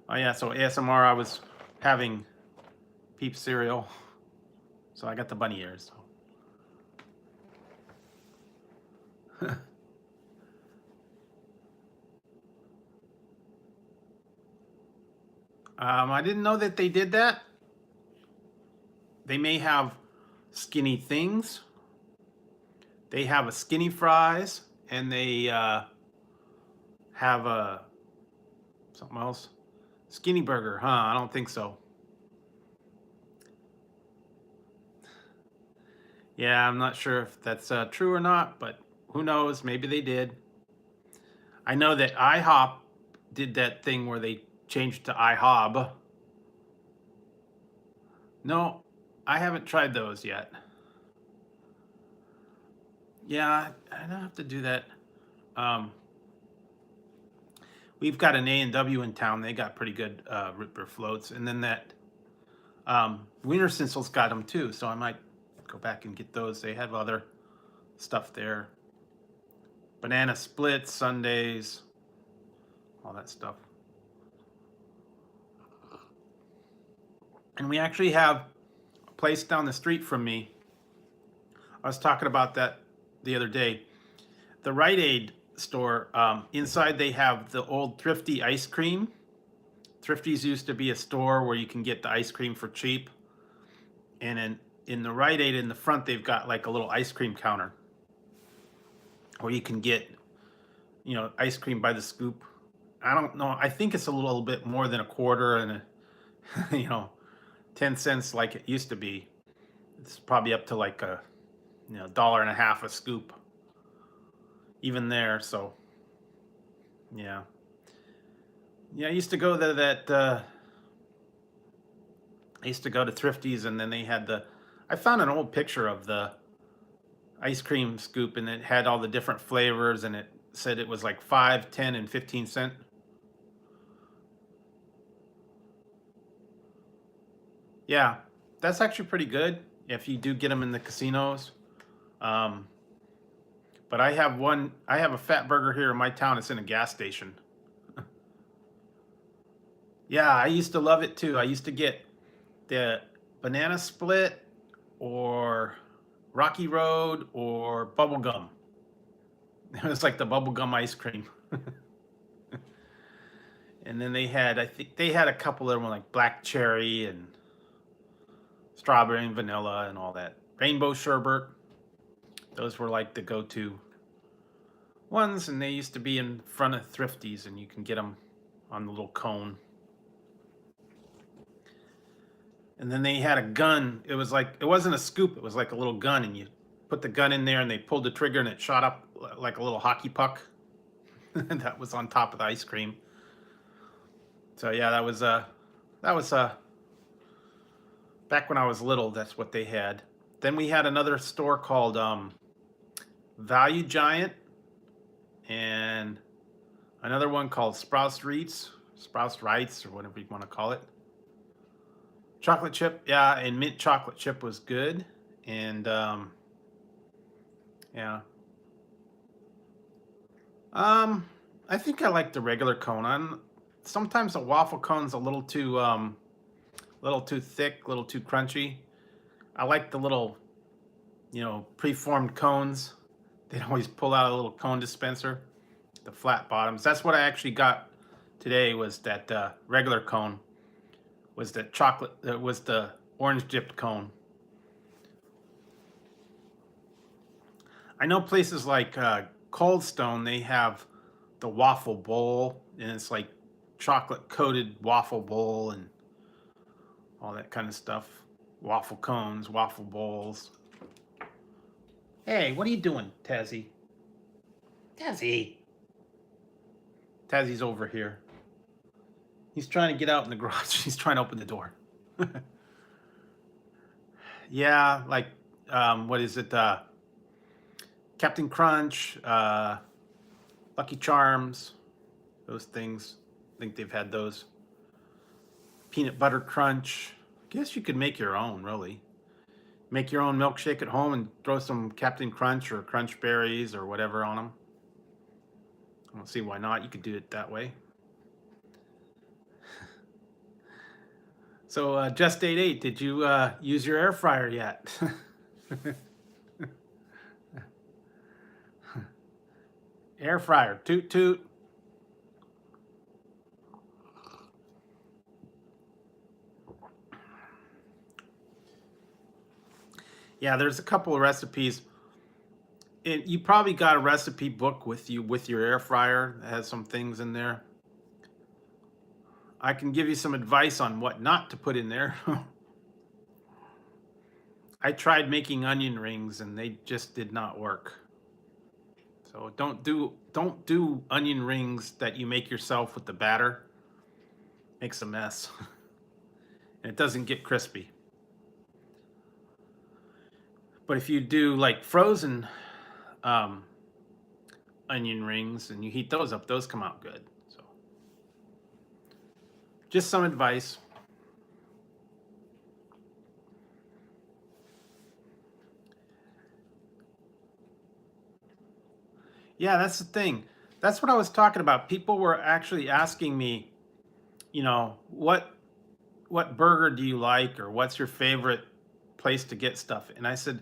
Oh yeah, so ASMR, I was having Peep cereal, so I got the bunny ears. So. I didn't know that they did that. They may have skinny things. They have a skinny fries, and they have a something else. Skinny burger, huh? I don't think so. Yeah, I'm not sure if that's true or not, but who knows? Maybe they did. I know that IHOP did that thing where they changed to IHOB. No, I haven't tried those yet. Yeah, I don't have to do that. We've got an A&W in town. They got pretty good Ripper floats, and then that Wiener Schnitzel's got them too. So I might go back and get those. They have other stuff there. Banana splits, sundaes, all that stuff. And we actually have a place down the street from me. I was talking about that the other day. The Rite Aid store, inside they have the old Thrifty ice cream. Thrifty's used to be a store where you can get the ice cream for cheap. And in the Rite Aid in the front, they've got like a little ice cream counter where you can get, you know, ice cream by the scoop. I don't know. I think it's a little bit more than a quarter and a, 10 cents like it used to be. It's probably up to like a, dollar and a half a scoop, even there. So yeah, yeah. I used to go to that. I used to go to Thrifties, and then they had the. I found an old picture of the ice cream scoop, and it had all the different flavors, and it said it was like 5, 10, and 15 cent. Yeah, that's actually pretty good if you do get them in the casinos. Um, but I have one. I have a fat burger here in my town. It's in a gas station. Yeah, I used to love it too. I used to get the banana split or Rocky Road or bubble gum. It was like the bubble gum ice cream. And then they had, I think they had a couple of them like black cherry and strawberry and vanilla and all that. Rainbow sherbet. Those were like the go-to ones, and they used to be in front of Thrifties, and you can get them on the little cone. And then they had a gun. It was like, it wasn't a scoop. It was like a little gun, and you put the gun in there, and they pulled the trigger, and it shot up like a little hockey puck. That was on top of the ice cream. So yeah, that was back when I was little. That's what they had. Then we had another store called Value Giant, and another one called Sprouts Rights, or whatever you want to call it. Chocolate chip, yeah, and mint chocolate chip was good, and yeah. I think I like the regular cone. Sometimes the waffle cone's little too thick, a little too crunchy. I like the little, preformed cones. They'd always pull out a little cone dispenser, the flat bottoms. That's what I actually got today. Was that regular cone? Was that chocolate? Was the orange dipped cone? I know places like Cold Stone, they have the waffle bowl, and it's like chocolate coated waffle bowl and all that kind of stuff. Waffle cones, waffle bowls. Hey, what are you doing, Tazzy? Tazzy. Tazzy's over here. He's trying to get out in the garage. He's trying to open the door. Yeah, like, what is it? Captain Crunch, Lucky Charms, those things. I think they've had those. Peanut Butter Crunch. I guess you could make your own, really. Make your own milkshake at home and throw some Captain Crunch or Crunch Berries or whatever on them. I don't see why not. You could do it that way. So, Just 88, did you use your air fryer yet? Air fryer, toot toot. Yeah, there's a couple of recipes. You probably got a recipe book with you with your air fryer that has some things in there. I can give you some advice on what not to put in there. I tried making onion rings and they just did not work. So don't do onion rings that you make yourself with the batter. Makes a mess. And it doesn't get crispy. But if you do like frozen onion rings and you heat those up, those come out good. So just some advice. Yeah, that's the thing. That's what I was talking about. People were actually asking me, what burger do you like, or what's your favorite place to get stuff? And I said,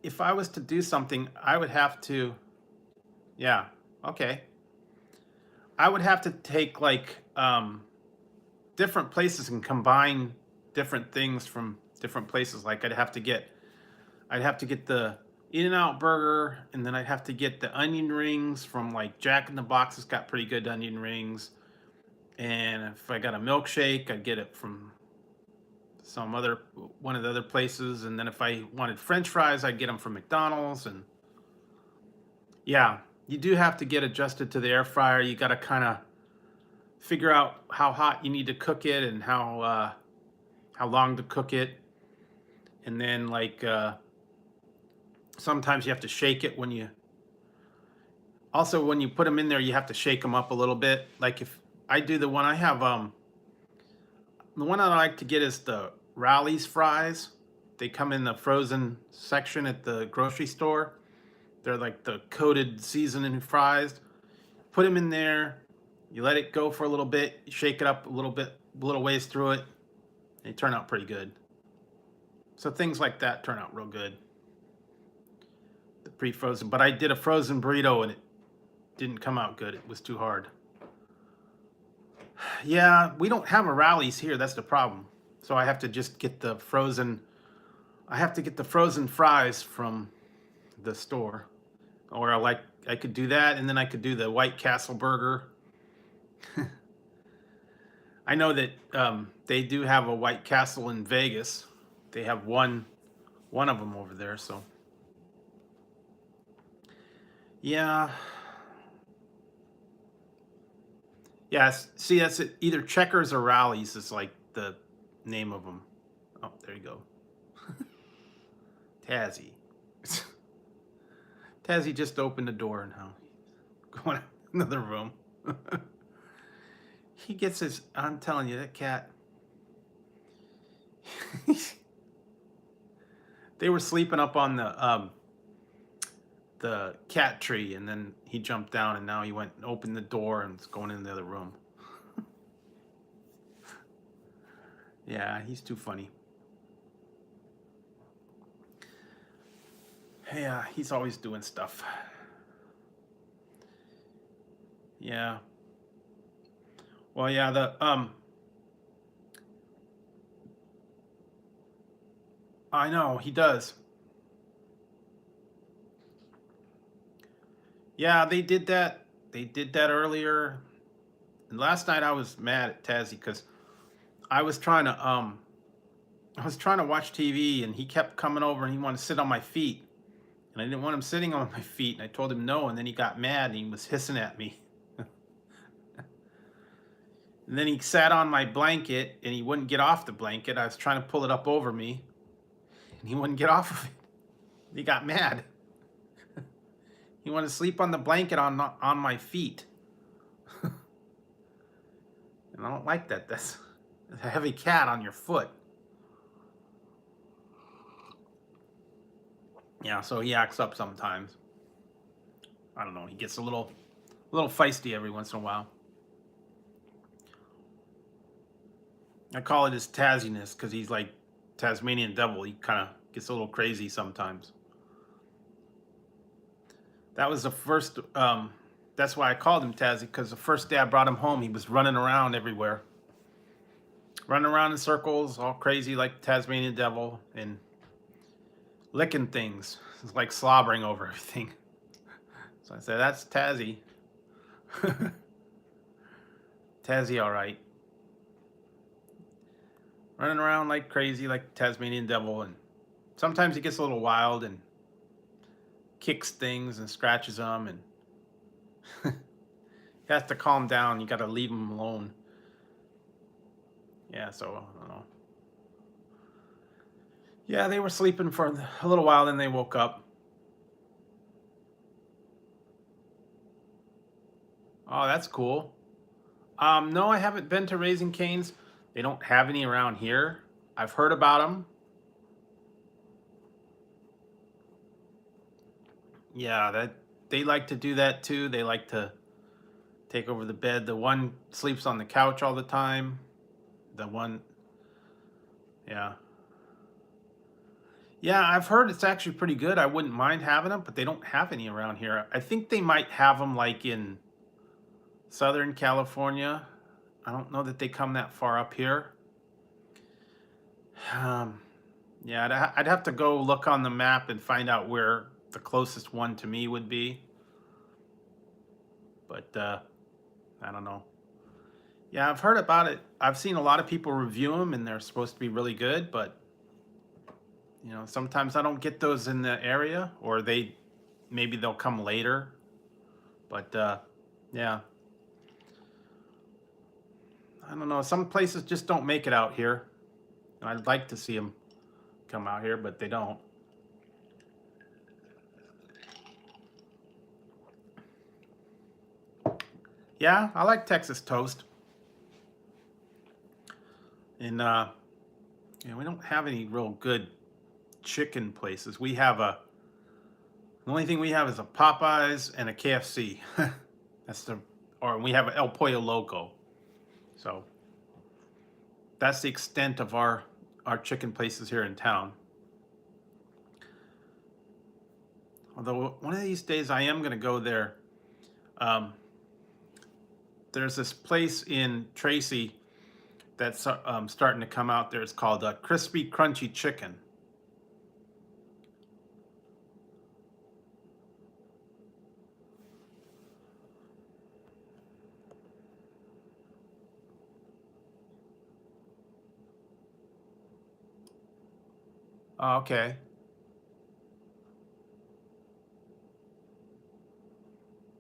if I was to do something, I would have to, yeah, okay. I would have to take like different places and combine different things from different places. Like I'd have to get the In-N-Out burger, and then I'd have to get the onion rings from like Jack in the Box. Has got pretty good onion rings. And if I got a milkshake, I'd get it from one of the other places. And then if I wanted French fries, I'd get them from McDonald's. And yeah, you do have to get adjusted to the air fryer. You got to kind of figure out how hot you need to cook it and how long to cook it. And then like sometimes you have to shake it when you. Also, when you put them in there, you have to shake them up a little bit. Like if I do the one I have, the one I like to get is the Rally's fries. They come in the frozen section at the grocery store. They're like the coated seasoning fries. Put them in there. You let it go for a little bit. You shake it up a little bit, a little ways through it. They turn out pretty good. So things like that turn out real good. The pre-frozen. But I did a frozen burrito and it didn't come out good. It was too hard. Yeah, we don't have a Rally's here. That's the problem. So I have to just get the frozen. I have to get the frozen fries from the store, or I could do that, and then I could do the White Castle burger. I know that they do have a White Castle in Vegas. They have one of them over there. So yeah. Yes, see, that's it. Either Checkers or Rallies is like the name of them. Oh, there you go. Tazzy. Tazzy just opened the door now. Going another room. He gets his. I'm telling you, that cat. They were sleeping up on the cat tree, and then he jumped down, and now he went and opened the door and is going in the other room. Yeah, he's too funny. Yeah, he's always doing stuff. Yeah. Well, yeah, I know he does. Yeah, they did that. They did that earlier. And last night I was mad at Tazzy because I was trying to I was trying to watch TV and he kept coming over and he wanted to sit on my feet. And I didn't want him sitting on my feet, and I told him no, and then he got mad and he was hissing at me. And then he sat on my blanket and he wouldn't get off the blanket. I was trying to pull it up over me and he wouldn't get off of it. He got mad. He wanted to sleep on the blanket on my feet. And I don't like that. That's a heavy cat on your foot. Yeah, so he acts up sometimes. I don't know. He gets a little feisty every once in a while. I call it his Tazziness because he's like Tasmanian devil. He kind of gets a little crazy sometimes. That was the first. That's why I called him Tazzy, because the first day I brought him home, he was running around everywhere, running around in circles, all crazy like Tasmanian devil, and licking things. It's like slobbering over everything. So I said, "That's Tazzy." Tazzy, all right. Running around like crazy, like Tasmanian devil, and sometimes he gets a little wild and kicks things and scratches them, and you have to calm down. You got to leave him alone. Yeah, so I don't know. Yeah, they were sleeping for a little while, then they woke up. Oh, that's cool. No, I haven't been to Raising Cane's. They don't have any around here. I've heard about them. Yeah, that they like to do that too. They like to take over the bed. The one sleeps on the couch all the time. The one, yeah. Yeah, I've heard it's actually pretty good. I wouldn't mind having them, but they don't have any around here. I think they might have them like in Southern California. I don't know that they come that far up here. Um, yeah, I'd have to go look on the map and find out where the closest one to me would be. But I don't know. Yeah, I've heard about it. I've seen a lot of people review them, and they're supposed to be really good. But sometimes I don't get those in the area, or maybe they'll come later. But yeah, I don't know. Some places just don't make it out here, and I'd like to see them come out here, but they don't. Yeah, I like Texas toast. And we don't have any real good chicken places. The only thing we have is a Popeyes and a KFC. Or we have an El Pollo Loco. So that's the extent of our chicken places here in town. Although one of these days I am going to go there. There's this place in Tracy that's starting to come out there. It's called Crispy Crunchy Chicken. Oh, okay.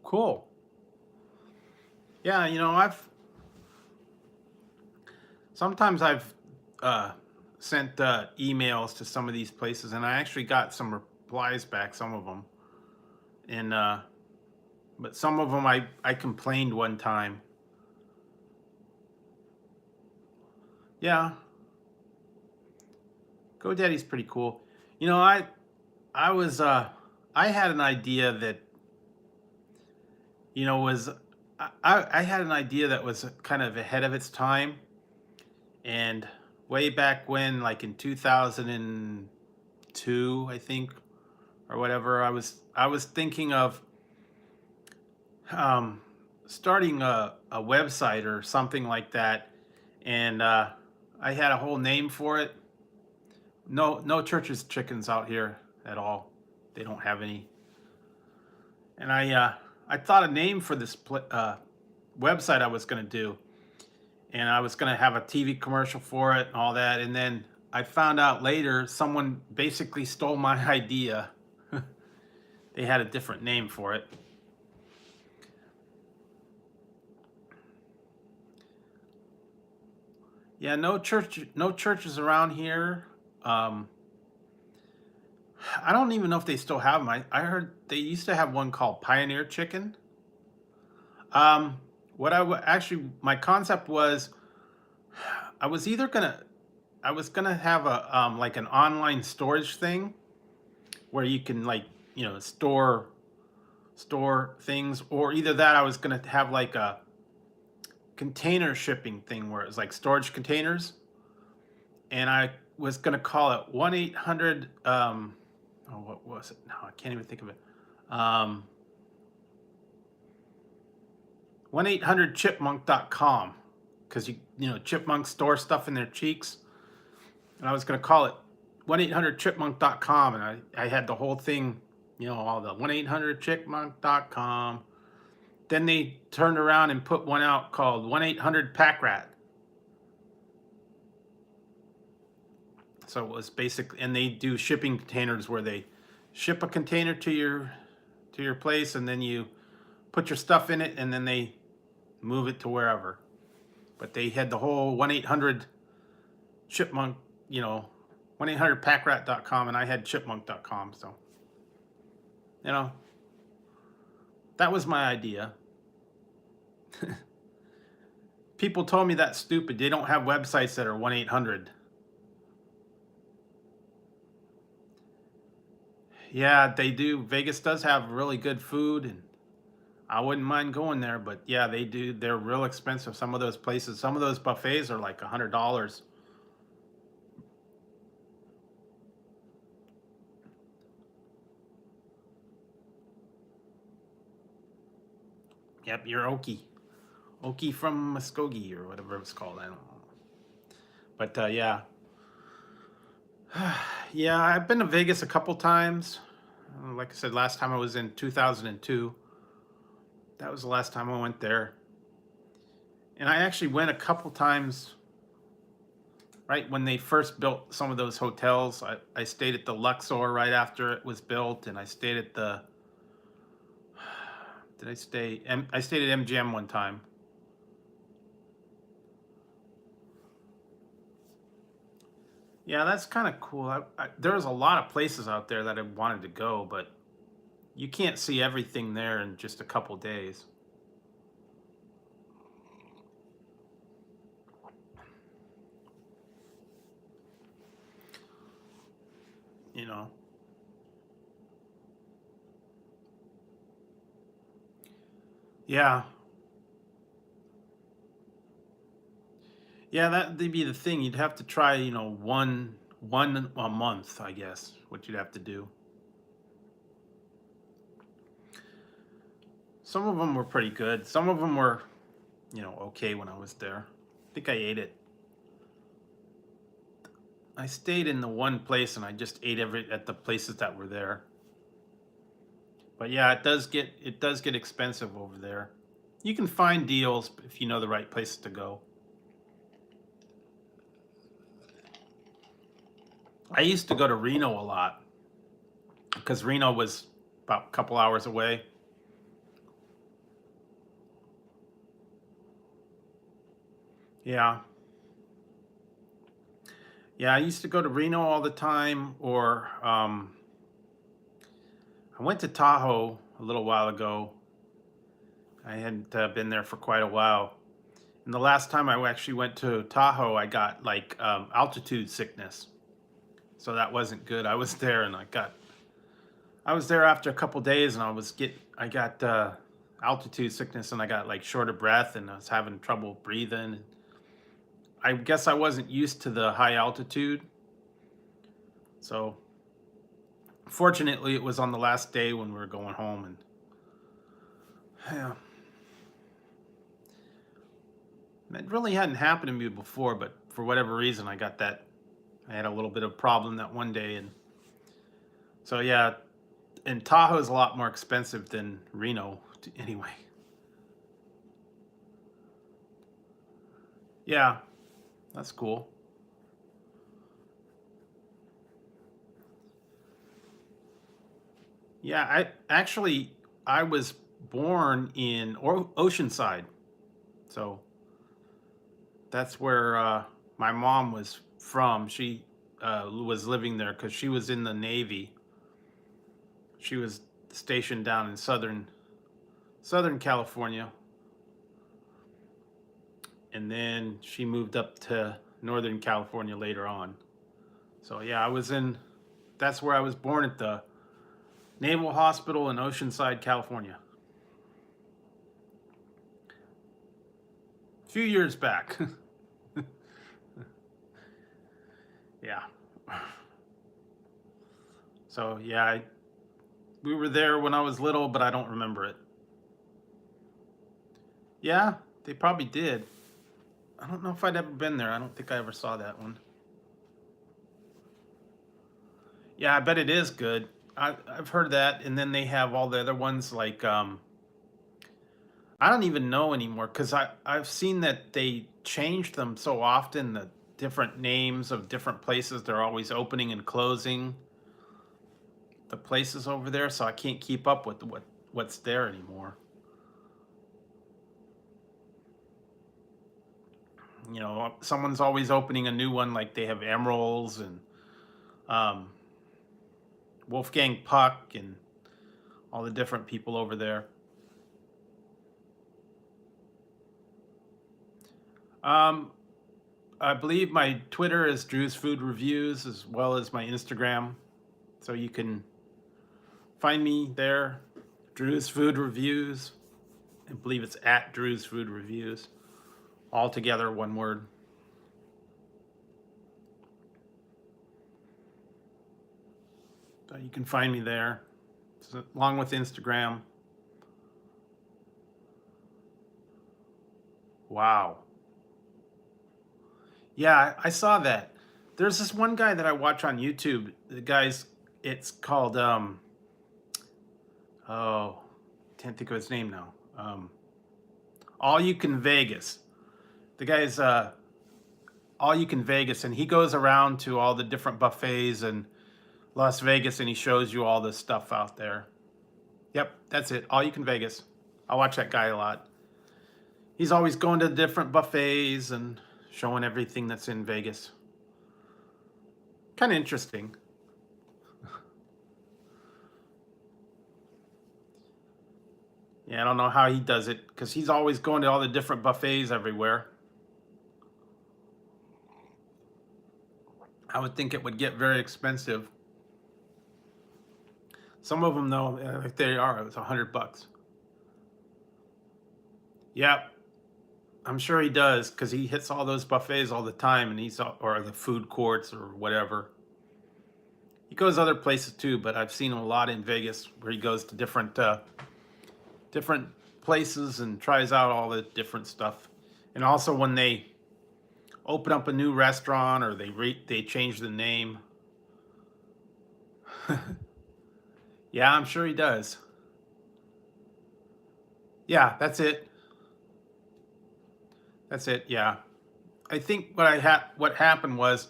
Cool. Yeah, sometimes I've sent emails to some of these places, and I actually got some replies back, some of them. And but some of them I complained one time. Yeah, GoDaddy's pretty cool. I was I had an idea that was I had an idea that was kind of ahead of its time. And way back when, like in 2002, I think, or whatever, I was thinking of starting a website or something like that. And I had a whole name for it. No Church's chickens out here at all. They don't have any. And I thought a name for this website I was going to do. And I was going to have a TV commercial for it and all that. And then I found out later someone basically stole my idea. They had a different name for it. Yeah, no churches around here. I don't even know if they still have them. I heard they used to have one called Pioneer Chicken. Um, what actually, my concept was, I was either gonna, I was gonna have a like an online storage thing where you can like store things, or either that I was gonna have like a container shipping thing where it was like storage containers, and I was gonna call it 1-800. Oh, what was it? No, I can't even think of it. 1-800chipmunk.com, because chipmunks store stuff in their cheeks, and I was gonna call it 1-800chipmunk.com, and I had the whole thing, all the 1-800chipmunk.com. Then they turned around and put one out called 1-800packrat. So it was basically, and they do shipping containers where they ship a container to your place, and then you put your stuff in it, and then they move it to wherever. But they had the whole 1-800 chipmunk, 1-800packrat.com, and I had chipmunk.com. So, that was my idea. People told me that's stupid. They don't have websites that are 1-800. Yeah, they do. Vegas does have really good food, and I wouldn't mind going there. But yeah, they do. They're real expensive. Some of those places, some of those buffets are like $100. Yep, you're Okie from Muskogee or whatever it's called. I don't know. But yeah, yeah, I've been to Vegas a couple times. Like I said, last time I was in 2002. That was the last time I went there. And I actually went a couple times right when they first built some of those hotels. I stayed at the Luxor right after it was built, and I stayed at the. Did I stay? I stayed at MGM one time. Yeah, that's kind of cool. There's a lot of places out there that I wanted to go, but you can't see everything there in just a couple days. You know. Yeah. Yeah, that'd be the thing. You'd have to try, one a month, I guess, what you'd have to do. Some of them were pretty good. Some of them were, okay when I was there. I think I ate it. I stayed in the one place and I just ate every at the places that were there. But yeah, it does get expensive over there. You can find deals if you know the right places to go. I used to go to Reno a lot because Reno was about a couple hours away. Yeah. Yeah, I used to go to Reno all the time, or I went to Tahoe a little while ago. I hadn't been there for quite a while. And the last time I actually went to Tahoe, I got like altitude sickness. So that wasn't good. I was there after a couple days, and I got altitude sickness, and I got like short of breath, and I was having trouble breathing. I guess I wasn't used to the high altitude, so fortunately, it was on the last day when we were going home, and yeah, it really hadn't happened to me before, but for whatever reason, I got that. I had a little bit of problem that one day, and so yeah, and Tahoe is a lot more expensive than Reno, anyway. Yeah, that's cool. Yeah, I was born in Oceanside, so that's where my mom was from. She was living there because she was in the Navy. She was stationed down in Southern California, and then she moved up to Northern California later on. So yeah, that's where I was born, at the Naval Hospital in Oceanside, California. A few years back. Yeah. So yeah, we were there when I was little, but I don't remember it. Yeah, they probably did. I don't know if I'd ever been there. I don't think I ever saw that one. Yeah, I bet it is good. I've heard that, and then they have all the other ones like I don't even know anymore because I've seen that they changed them so often. The different names of different places, they're always opening and closing the places over there, so I can't keep up with what's there anymore. Someone's always opening a new one, like they have Emeralds and um, Wolfgang Puck and all the different people over there. Um, I believe my Twitter is Drew's Food Reviews, as well as my Instagram, so you can find me there. Drew's Food Reviews. I believe it's at Drew's Food Reviews. All together, one word. So you can find me there, along with Instagram. Wow. Yeah, I saw that. There's this one guy that I watch on YouTube. It's called Oh, can't think of his name now. All You Can Vegas. The guy's All You Can Vegas, and he goes around to all the different buffets in Las Vegas, and he shows you all the stuff out there. Yep, that's it. All You Can Vegas. I watch that guy a lot. He's always going to different buffets and showing everything that's in Vegas. Kind of interesting. Yeah, I don't know how he does it because he's always going to all the different buffets everywhere. I would think it would get very expensive. Some of them, though, if they are, it's $100. Yep, I'm sure he does because he hits all those buffets all the time, and or the food courts or whatever. He goes other places too, but I've seen him a lot in Vegas where he goes to different places and tries out all the different stuff. And also when they open up a new restaurant or they change the name. Yeah, I'm sure he does. Yeah, that's it. That's it. Yeah. I think what happened was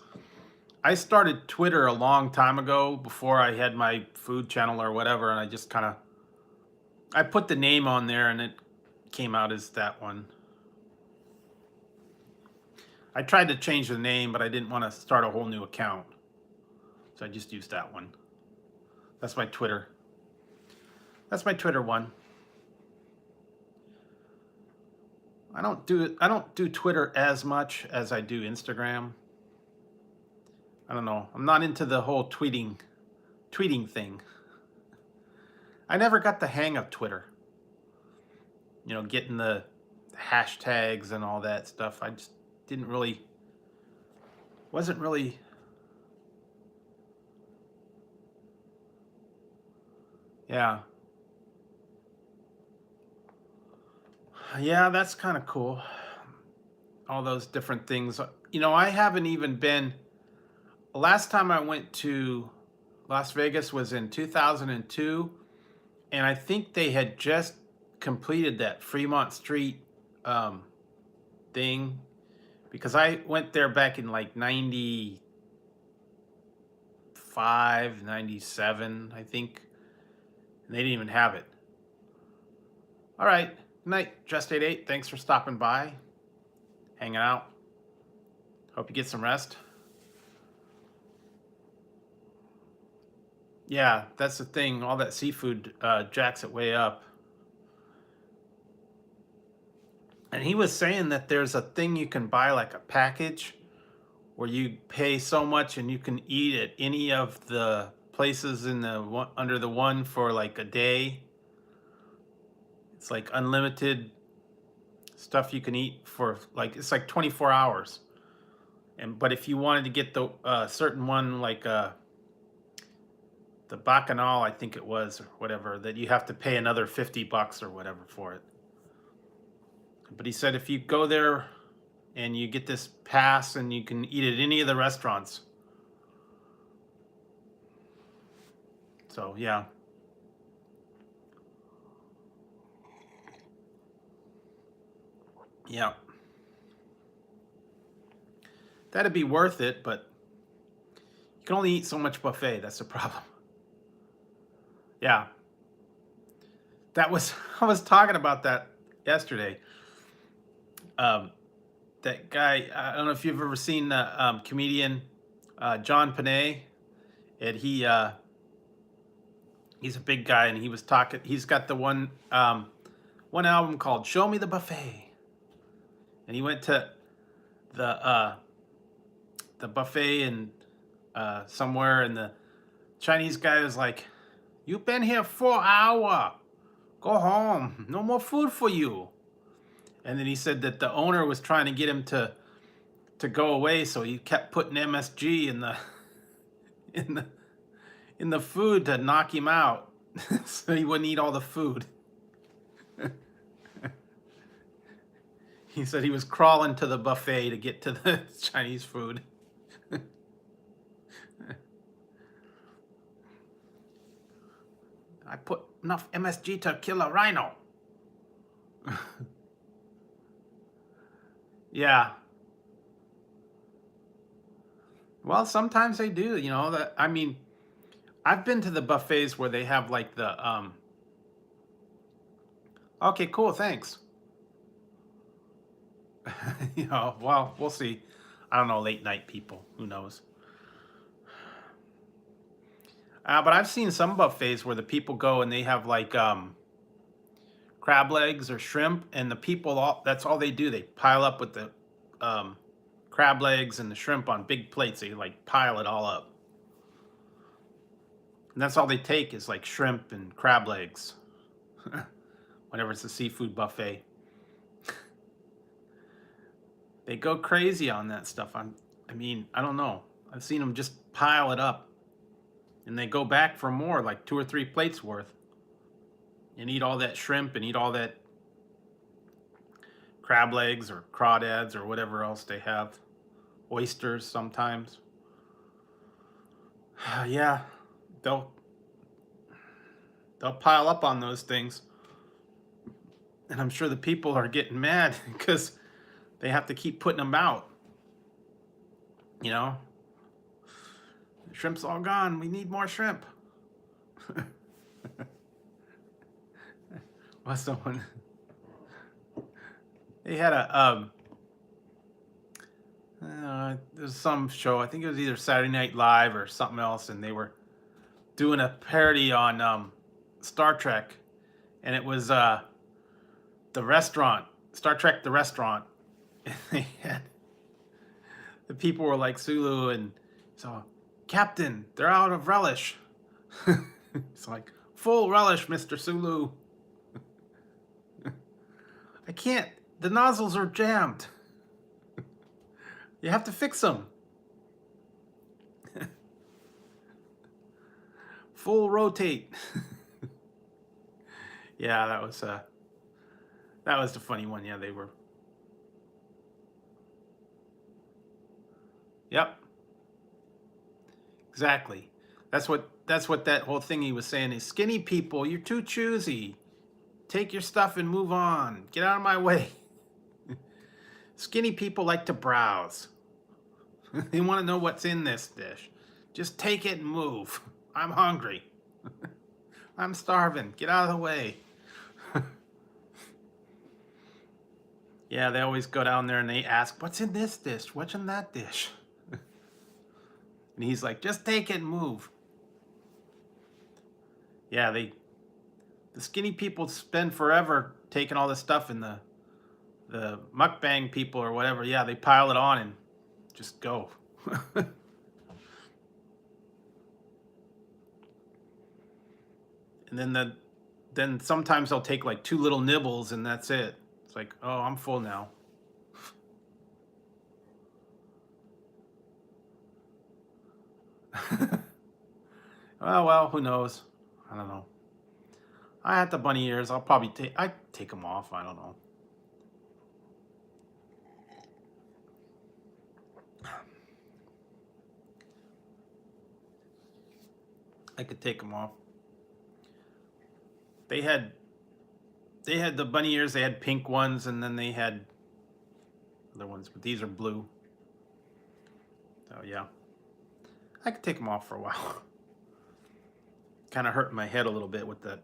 I started Twitter a long time ago before I had my food channel or whatever, and I just kind of I put the name on there and it came out as that one. I tried to change the name, but I didn't want to start a whole new account. So I just used that one. That's my Twitter. That's my Twitter one. I don't do Twitter as much as I do Instagram. I don't know. I'm not into the whole tweeting thing. I never got the hang of Twitter. You know, getting the hashtags and all that stuff. I just wasn't really. Yeah. Yeah, that's kind of cool. All those different things. You know, I haven't even been. Last time I went to Las Vegas was in 2002, and I think they had just completed that Fremont Street thing because I went there back in like 95, 97, I think, and they didn't even have it. All right. Good night, Just 88. Thanks for stopping by, hanging out. Hope you get some rest. Yeah, that's the thing. All that seafood jacks it way up. And he was saying that there's a thing you can buy, like a package, where you pay so much and you can eat at any of the places in the under the one for like a day. It's like unlimited stuff you can eat for it's like 24 hours. But if you wanted to get the certain one like the Bacchanal, I think it was, or whatever, that you have to pay another $50 or whatever for it. But he said if you go there and you get this pass and you can eat at any of the restaurants. So, yeah. Yeah. That'd be worth it, but you can only eat so much buffet. That's the problem. Yeah. I was talking about that yesterday. That guy, I don't know if you've ever seen the comedian John Panay, and he's a big guy, and he was talking. He's got the one album called "Show Me the Buffet," and he went to the buffet and somewhere, and the Chinese guy was like, "You've been here 4 hours. Go home. No more food for you." And then he said that the owner was trying to get him to go away, so he kept putting MSG in the food to knock him out, so he wouldn't eat all the food. He said he was crawling to the buffet to get to the Chinese food. I put enough MSG to kill a rhino. Yeah. Well, sometimes they do, you know, that I mean, I've been to the buffets where they have like the okay, cool, thanks. You know, well, we'll see. I don't know, late night people, who knows. But I've seen some buffets where the people go and they have like crab legs or shrimp, and the people all that's all they do. They pile up with the um, crab legs and the shrimp on big plates. They like pile it all up, and that's all they take is like shrimp and crab legs. Whenever it's a seafood buffet, they go crazy on that stuff. I mean, I don't know. I've seen them just pile it up, and they go back for more, like 2 or 3 plates worth, and eat all that shrimp and eat all that crab legs or crawdads or whatever else they have. Oysters sometimes. Yeah, they'll they'll pile up on those things, and I'm sure the people are getting mad because they have to keep putting them out. You know, the shrimp's all gone. We need more shrimp. Well, someone they had a there's some show. I think it was either Saturday Night Live or something else, and they were doing a parody on Star Trek, and it was the restaurant, Star Trek, the restaurant. And they had the people were like Sulu, and so Captain, they're out of relish. It's like full relish, Mr. Sulu. I can't. The nozzles are jammed. You have to fix them. Full rotate. Yeah, that was the funny one. Yeah, they were. Yep. Exactly. That's what that whole thing he was saying is skinny people, you're too choosy. Take your stuff and move on. Get out of my way. Skinny people like to browse. They want to know what's in this dish. Just take it and move. I'm hungry. I'm starving. Get out of the way. Yeah, they always go down there and they ask, what's in this dish? What's in that dish? And he's like, just take it and move. Yeah, the skinny people spend forever taking all this stuff, and the mukbang people or whatever, yeah, they pile it on and just go. And then sometimes they'll take like 2 little nibbles and that's it. It's like, oh, I'm full now. Oh, well, who knows? I don't know. I had the bunny ears. I take them off. I don't know. I could take them off. They had the bunny ears. They had pink ones, and then they had other ones, but these are blue. So yeah, I could take them off for a while. Kind of hurting my head a little bit with that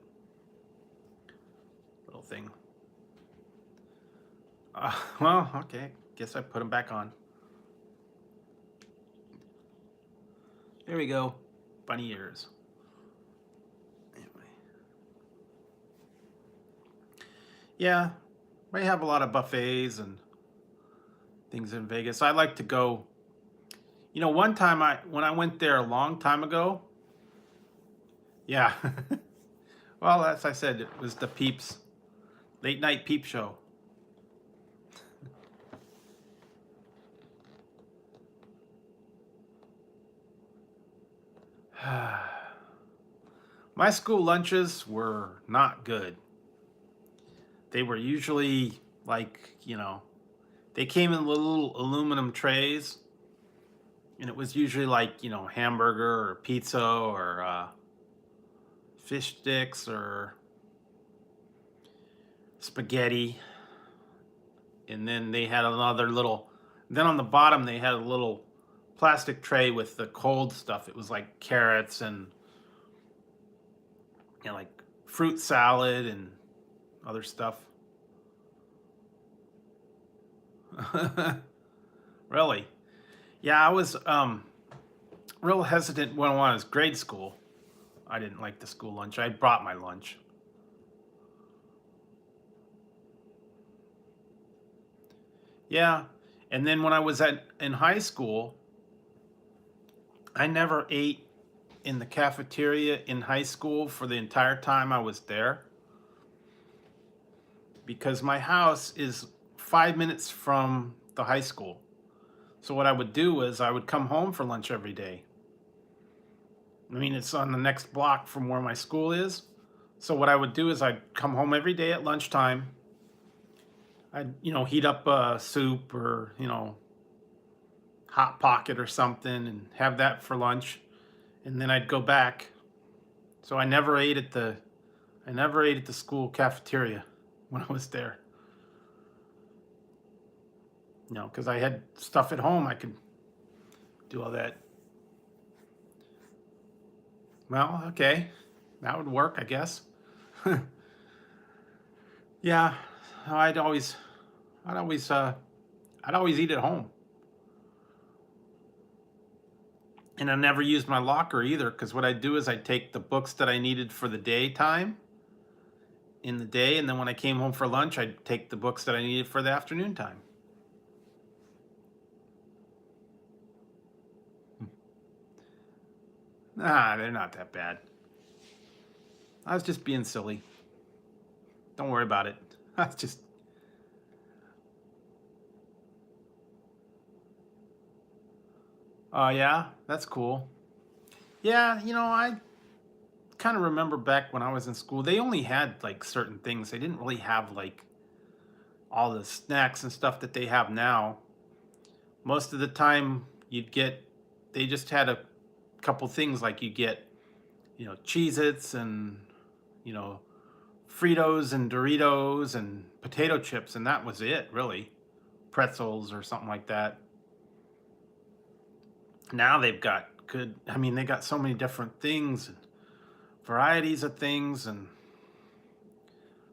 little thing. Well, okay. Guess I put them back on. There we go. Bunny ears. Anyway. Yeah, we have a lot of buffets and things in Vegas. I like to go. You know, one time when I went there a long time ago. Yeah. Well, as I said, it was the Peeps late night peep show. My school lunches were not good. They were usually like, you know, they came in little aluminum trays, and it was usually like, you know, hamburger or pizza or fish sticks or spaghetti. And then they had another little, then on the bottom they had a little plastic tray with the cold stuff. It was like carrots and, you know, like fruit salad and other stuff. Really? Yeah, I was real hesitant when I was grade school. I didn't like the school lunch. I brought my lunch. Yeah, and then when I was in high school, I never ate in the cafeteria in high school for the entire time I was there because my house is 5 minutes from the high school. So what I would do is I would come home for lunch every day. I mean, it's on the next block from where my school is. So what I would do is I'd come home every day at lunchtime. I'd, you know, heat up a soup or, you know, Hot Pocket or something and have that for lunch. And then I'd go back. So I never ate at the school cafeteria when I was there. You know, because I had stuff at home, I could do all that. Well, okay, that would work, I guess. Yeah, I'd always eat at home. And I never used my locker either, because what I'd do is I'd take the books that I needed for the daytime in the day, and then when I came home for lunch, I'd take the books that I needed for the afternoon time. Nah, they're not that bad. I was just being silly. Don't worry about it. I was just... Oh, yeah? That's cool. Yeah, you know, I kind of remember back when I was in school, they only had like certain things. They didn't really have like all the snacks and stuff that they have now. Most of the time they just had a couple things like you get, you know, Cheez-Its and, you know, Fritos and Doritos and potato chips, and that was it, really. Pretzels or something like that. Now they've got they got so many different things and varieties of things and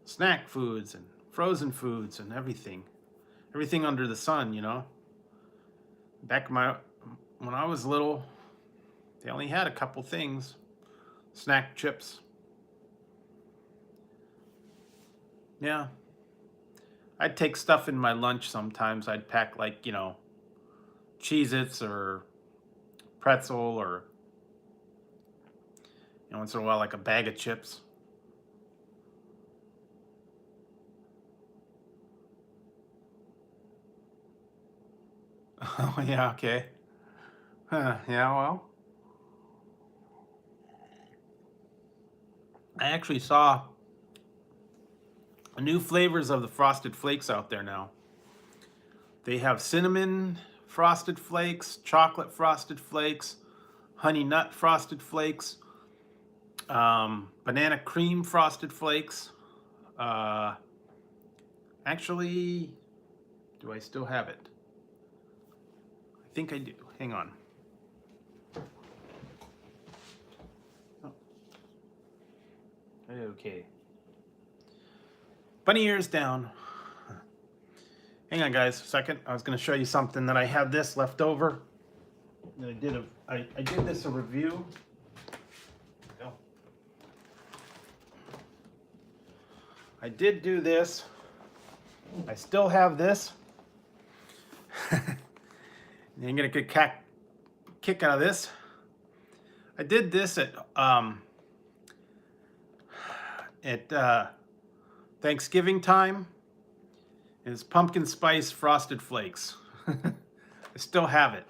snack foods and frozen foods and everything. Everything under the sun, you know. When I was little, they only had a couple things. Snack chips. Yeah. I'd take stuff in my lunch sometimes. I'd pack like, you know, Cheez-Its or pretzel or, you know, once in a while like a bag of chips. Oh, yeah, okay. Yeah, well. I actually saw new flavors of the Frosted Flakes out there now. They have cinnamon Frosted Flakes, chocolate Frosted Flakes, honey nut Frosted Flakes, banana cream Frosted Flakes. Actually, do I still have it? I think I do. Hang on. Oh. Okay. Bunny ears down. Hang on, guys, a second. I was going to show you something that I had this left over. I did this a review. Go. I did do this. I still have this. You're gonna get a kick out of this. I did this at Thanksgiving time. It's pumpkin spice Frosted Flakes. I still have it.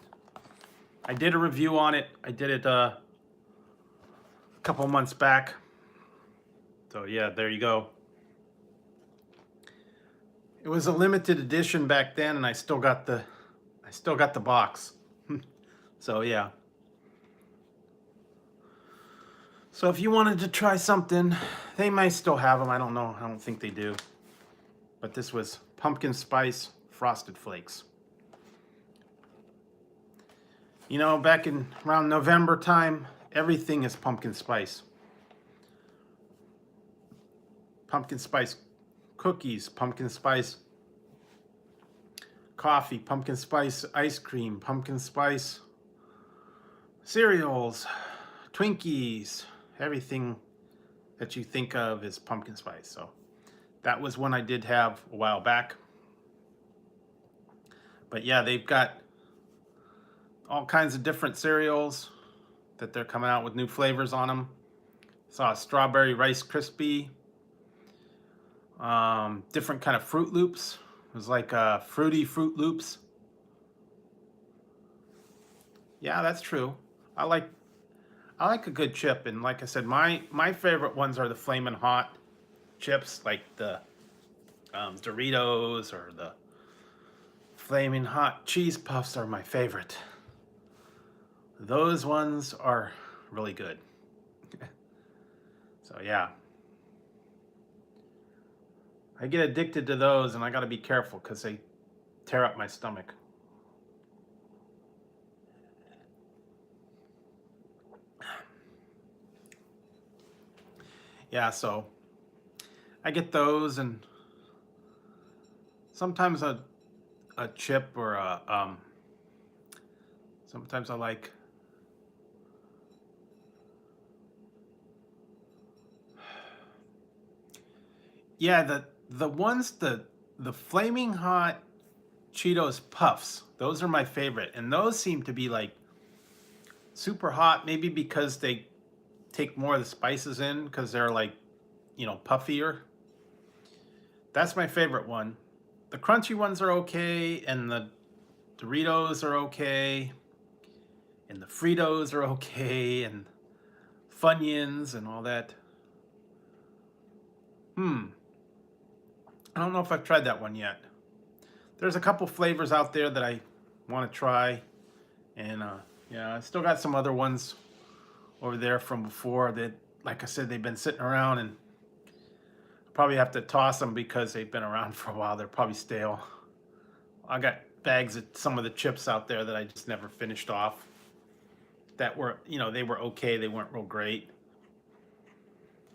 I did a review on it. I did it a couple months back. So yeah, there you go. It was a limited edition back then, and I still got the box. So yeah. So if you wanted to try something, they might still have them. I don't know. I don't think they do. But this was pumpkin spice frosted flakes. You know, back in around November time, everything is pumpkin spice. Pumpkin spice cookies, pumpkin spice coffee, pumpkin spice ice cream, pumpkin spice cereals, Twinkies, everything that you think of is pumpkin spice. So that was one I did have a while back. But yeah, they've got all kinds of different cereals that they're coming out with new flavors on them. Saw a strawberry Rice Krispie, different kind of Fruit Loops. It was like fruity Fruit Loops. Yeah, that's true. I like a good chip, and like I said, my favorite ones are the Flamin' Hot chips, like the Doritos or the Flaming Hot Cheese Puffs are my favorite. Those ones are really good. So yeah, I get addicted to those, and I got to be careful because they tear up my stomach. Yeah, so I get those, and sometimes a chip or a sometimes I like yeah, the ones the Flaming Hot Cheetos Puffs, those are my favorite, and those seem to be like super hot, maybe because they take more of the spices in because they're like, you know, puffier. That's my favorite one. The crunchy ones are okay, and the Doritos are okay, and the Fritos are okay, and Funyuns and all that. I don't know if I've tried that one yet. There's a couple flavors out there that I want to try, and yeah, I still got some other ones over there from before that, like I said, they've been sitting around, and I probably have to toss them because they've been around for a while. They're probably stale. I got bags of some of the chips out there that I just never finished off. That were, you know, they were okay. They weren't real great.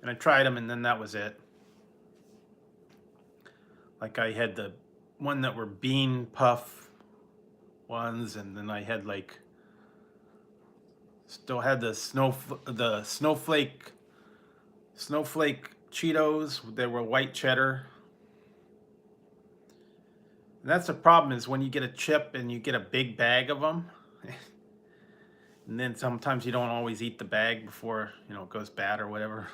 And I tried them, and then that was it. Like I had the one that were bean puff ones, and then I had like still had the snowflake Cheetos. They were white cheddar. And that's the problem, is when you get a chip and you get a big bag of them, and then sometimes you don't always eat the bag before, you know, it goes bad or whatever.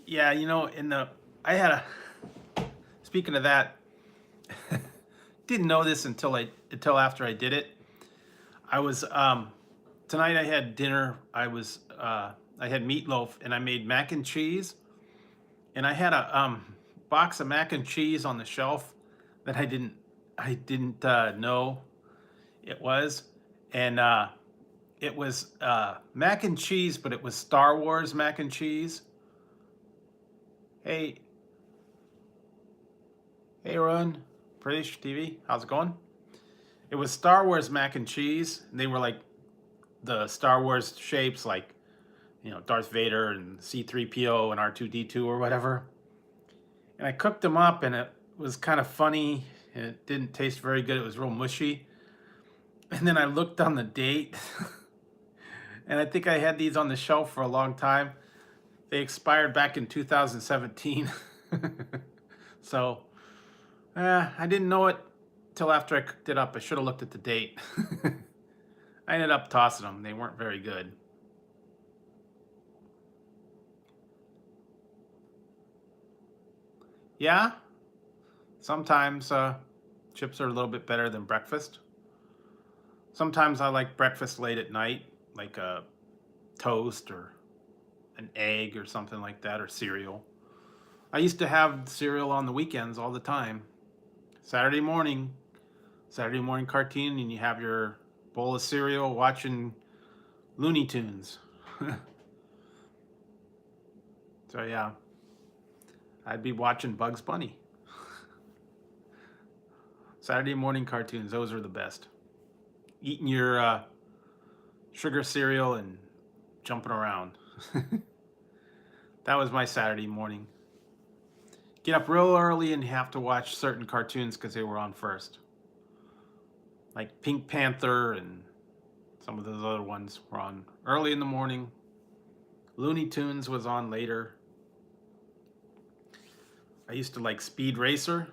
Yeah, you know, I had a, speaking of that, didn't know this until after I did it. I was tonight I had dinner. I had meatloaf, and I made mac and cheese, and I had a box of mac and cheese on the shelf that I didn't know it was, and it was mac and cheese, but it was Star Wars mac and cheese. Hey, Ron, British TV, how's it going? It was Star Wars mac and cheese. They were like the Star Wars shapes, like, you know, Darth Vader and C-3PO and R2-D2 or whatever. And I cooked them up, and it was kind of funny, and it didn't taste very good. It was real mushy. And then I looked on the date, and I think I had these on the shelf for a long time. They expired back in 2017. So, I didn't know it till after I cooked it up. I should have looked at the date. I ended up tossing them. They weren't very good. Yeah, sometimes chips are a little bit better than breakfast. Sometimes I like breakfast late at night, like a toast or an egg or something like that, or cereal. I used to have cereal on the weekends all the time. Saturday morning cartoon, and you have your bowl of cereal watching Looney Tunes. So yeah, I'd be watching Bugs Bunny. Saturday morning cartoons, those are the best. Eating your sugar cereal and jumping around. That was my Saturday morning. Get up real early and have to watch certain cartoons because they were on first. Like Pink Panther and some of those other ones were on early in the morning. Looney Tunes was on later. I used to like Speed Racer.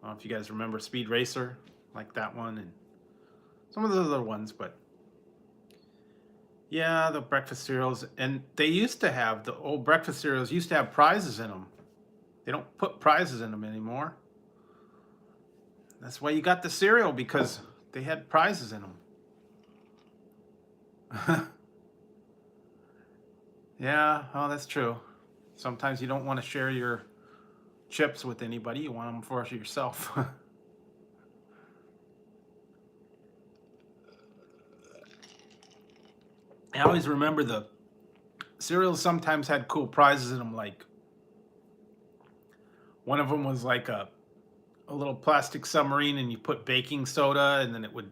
I don't know if you guys remember Speed Racer, like that one, and some of those other ones, but yeah, the breakfast cereals. And they used to have, the old breakfast cereals used to have prizes in them. They don't put prizes in them anymore. That's why you got the cereal, because they had prizes in them. Yeah, oh, that's true. Sometimes you don't want to share your chips with anybody. You want them for yourself. I always remember the cereals sometimes had cool prizes in them. Like one of them was like a little plastic submarine, and you put baking soda, and then it would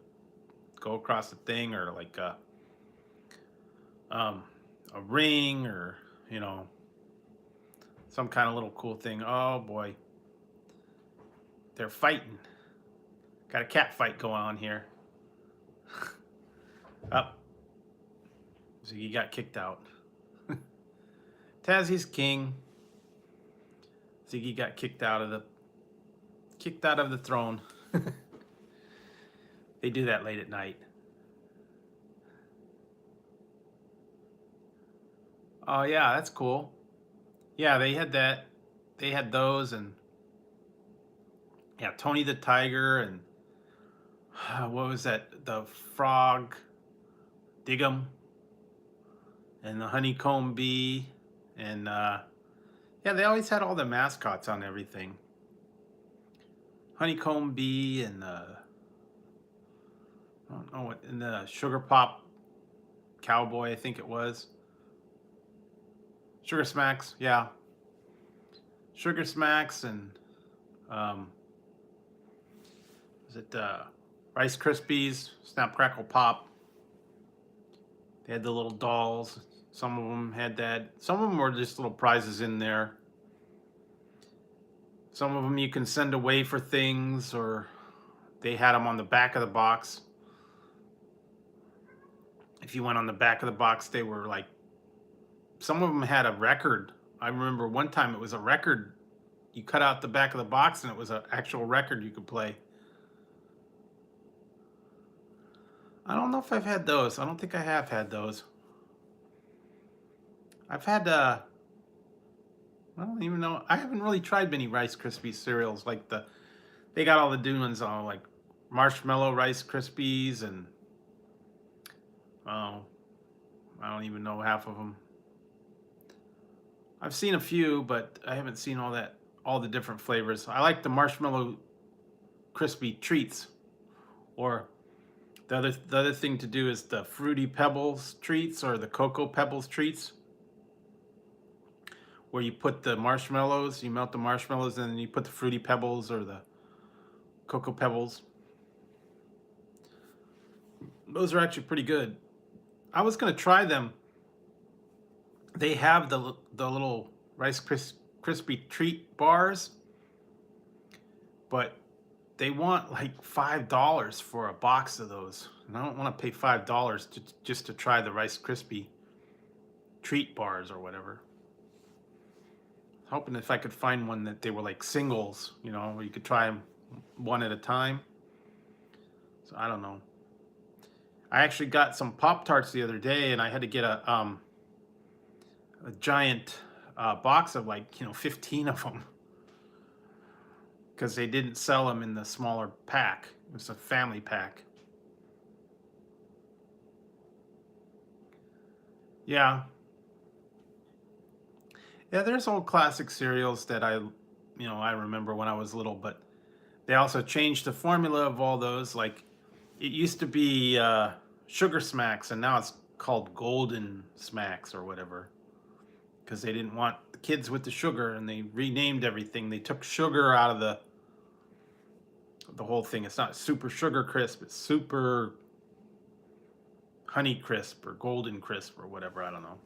go across the thing, or like a ring, or you know, some kind of little cool thing. Oh boy, they're fighting. Got a cat fight going on here. Up. So he got kicked out. Tazzy's king. Ziggy got kicked out of the throne. They do that late at night. Oh yeah, that's cool. Yeah, they had that. They had those, and yeah, Tony the Tiger, and what was that? The frog, Diggum, and the honeycomb bee, and yeah, they always had all the mascots on everything. Honeycomb bee, and I don't know what, and the sugar pop cowboy, I think it was. Sugar Smacks, yeah. Sugar Smacks, and um, was it Rice Krispies, Snap Crackle Pop. They had the little dolls. Some of them had that. Some of them were just little prizes in there. Some of them you can send away for things, or they had them on the back of the box. If you went on the back of the box, they were like, some of them had a record. I remember one time it was a record. You cut out the back of the box and it was an actual record you could play. I don't know if I've had those. I don't think I have had those. I've had, I don't even know. I haven't really tried many Rice Krispies cereals. Like they got all the new ones on, like marshmallow Rice Krispies, and oh, I don't even know half of them. I've seen a few, but I haven't seen all the different flavors. I like the marshmallow crispy treats, or the other thing to do is the Fruity Pebbles treats, or the Cocoa Pebbles treats, where you put the marshmallows, you melt the marshmallows, and then you put the Fruity Pebbles or the Cocoa Pebbles. Those are actually pretty good. I was gonna try them. They have the little Rice Krispie treat bars, but they want like $5 for a box of those, and I don't want to pay $5 just to try the Rice Krispie treat bars or whatever. Hoping if I could find one that they were like singles, you know, where you could try them one at a time. So I don't know. I actually got some Pop-Tarts the other day, and I had to get a giant box of, like, 15 of them, because they didn't sell them in the smaller pack. It was a family pack. Yeah. Yeah, there's old classic cereals that I remember when I was little, but they also changed the formula of all those. Like, it used to be Sugar Smacks, and now it's called Golden Smacks or whatever, because they didn't want the kids with the sugar, and they renamed everything. They took sugar out of the whole thing. It's not Super Sugar Crisp, it's Super Honey Crisp or Golden Crisp or whatever, I don't know.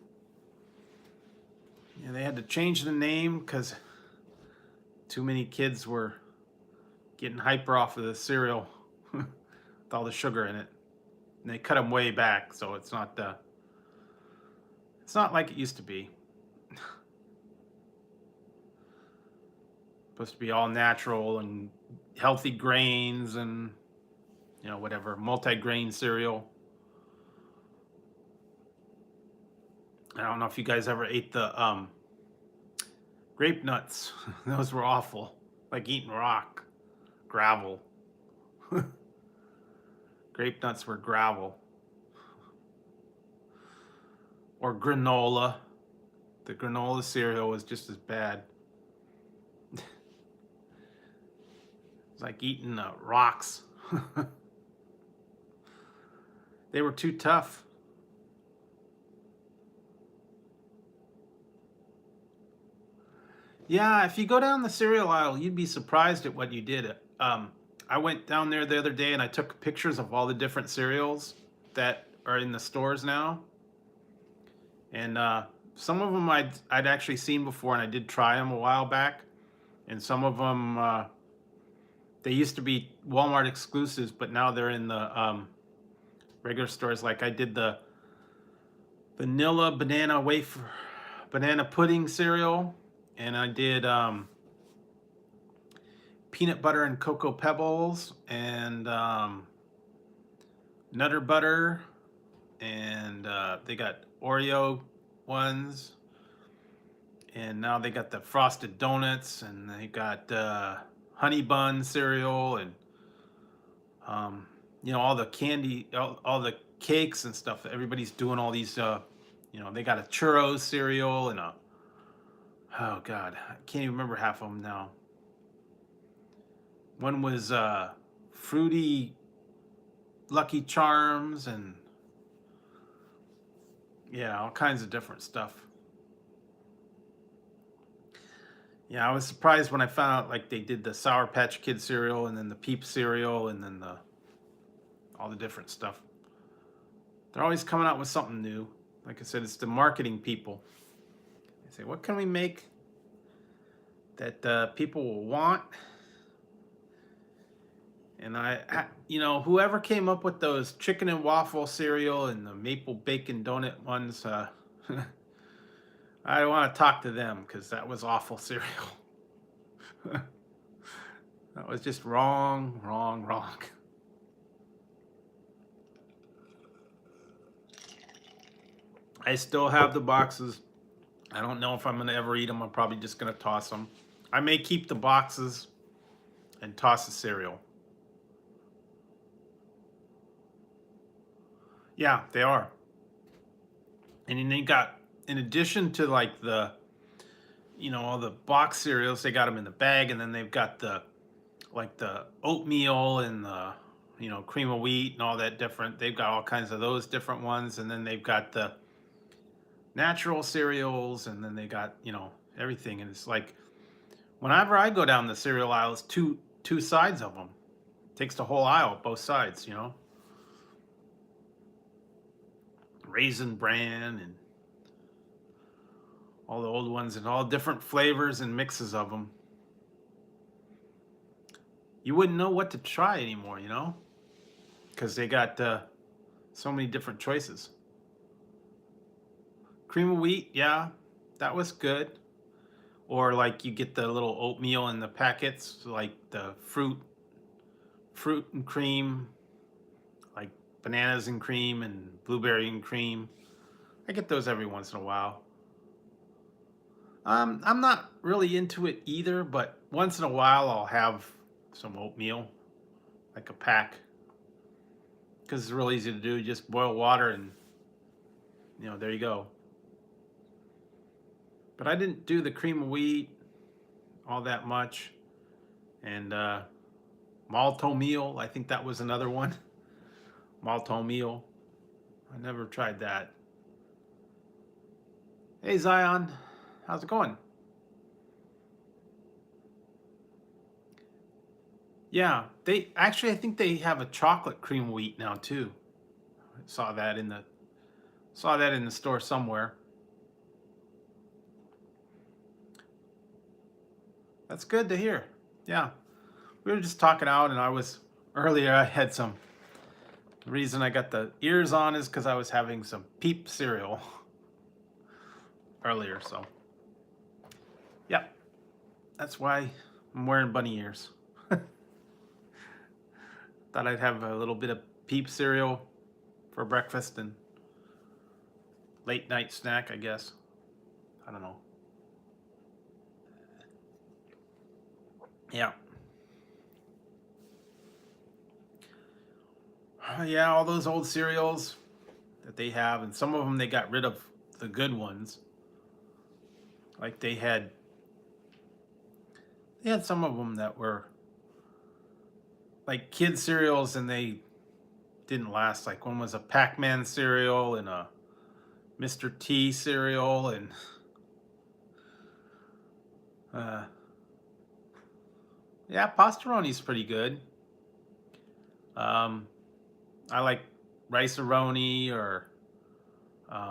Yeah, they had to change the name because too many kids were getting hyper off of the cereal with all the sugar in it. And they cut them way back, so it's not like it used to be. Supposed to be all natural and healthy grains and, you know, whatever, multi-grain cereal. I don't know if you guys ever ate the grape nuts. Those were awful. Like eating rock, gravel. Grape nuts were gravel. Or granola. The granola cereal was just as bad. It's like eating rocks. They were too tough. Yeah, if you go down the cereal aisle, you'd be surprised at what you did. I went down there the other day and I took pictures of all the different cereals that are in the stores now. And some of them I'd actually seen before, and I did try them a while back. And some of them, they used to be Walmart exclusives, but now they're in the regular stores. Like I did the vanilla banana wafer, banana pudding cereal. And I did peanut butter and cocoa pebbles and Nutter Butter, and they got Oreo ones, and now they got the Frosted Donuts, and they got Honey Bun cereal, and you know, all the candy, all the cakes and stuff. Everybody's doing all these, you know, they got a churros cereal and a, oh God, I can't even remember half of them now. One was fruity Lucky Charms, and yeah, all kinds of different stuff. Yeah, I was surprised when I found out like they did the Sour Patch Kid cereal, and then the Peep cereal, and then all the different stuff. They're always coming out with something new. Like I said, it's the marketing people. They say, what can we make that people will want? And you know, whoever came up with those chicken and waffle cereal and the maple bacon donut ones, I want to talk to them because that was awful cereal. That was just wrong, wrong, wrong. I still have the boxes. I don't know if I'm going to ever eat them. I'm probably just going to toss them. I may keep the boxes and toss the cereal. Yeah, they are. And then they got, in addition to like the, you know, all the box cereals, they got them in the bag, and then they've got the, like the oatmeal and the, you know, cream of wheat and all that different. They've got all kinds of those different ones, and then they've got the natural cereals, and then they got, you know, everything. And it's like, whenever I go down the cereal aisle, it's two sides of them. It takes the whole aisle, both sides, you know. Raisin Bran and all the old ones, and all different flavors and mixes of them. You wouldn't know what to try anymore, you know, because they got so many different choices. Cream of wheat, yeah, that was good. Or like you get the little oatmeal in the packets, like the fruit and cream, like bananas and cream and blueberry and cream. I get those every once in a while. I'm not really into it either, but once in a while I'll have some oatmeal, like a pack, because it's real easy to do. Just boil water and, you know, there you go. But I didn't do the cream of wheat all that much. And malto meal, I think that was another one. Malto meal. I never tried that. Hey Zion. How's it going? Yeah, they actually I think they have a chocolate cream wheat now too. I saw that in the store somewhere. That's good to hear. Yeah. We were just talking out and earlier I had some the reason I got the ears on is because I was having some peep cereal earlier, so yeah, that's why I'm wearing bunny ears. Thought I'd have a little bit of peep cereal for breakfast and late night snack, I guess. I don't know. Yeah. Yeah, all those old cereals that they have, and some of them they got rid of the good ones. Like they had some of them that were like kid cereals, and they didn't last. Like one was a Pac-Man cereal and a Mr. T cereal, and uh, yeah, Pastaroni's pretty good. Um, I like Rice-A-Roni or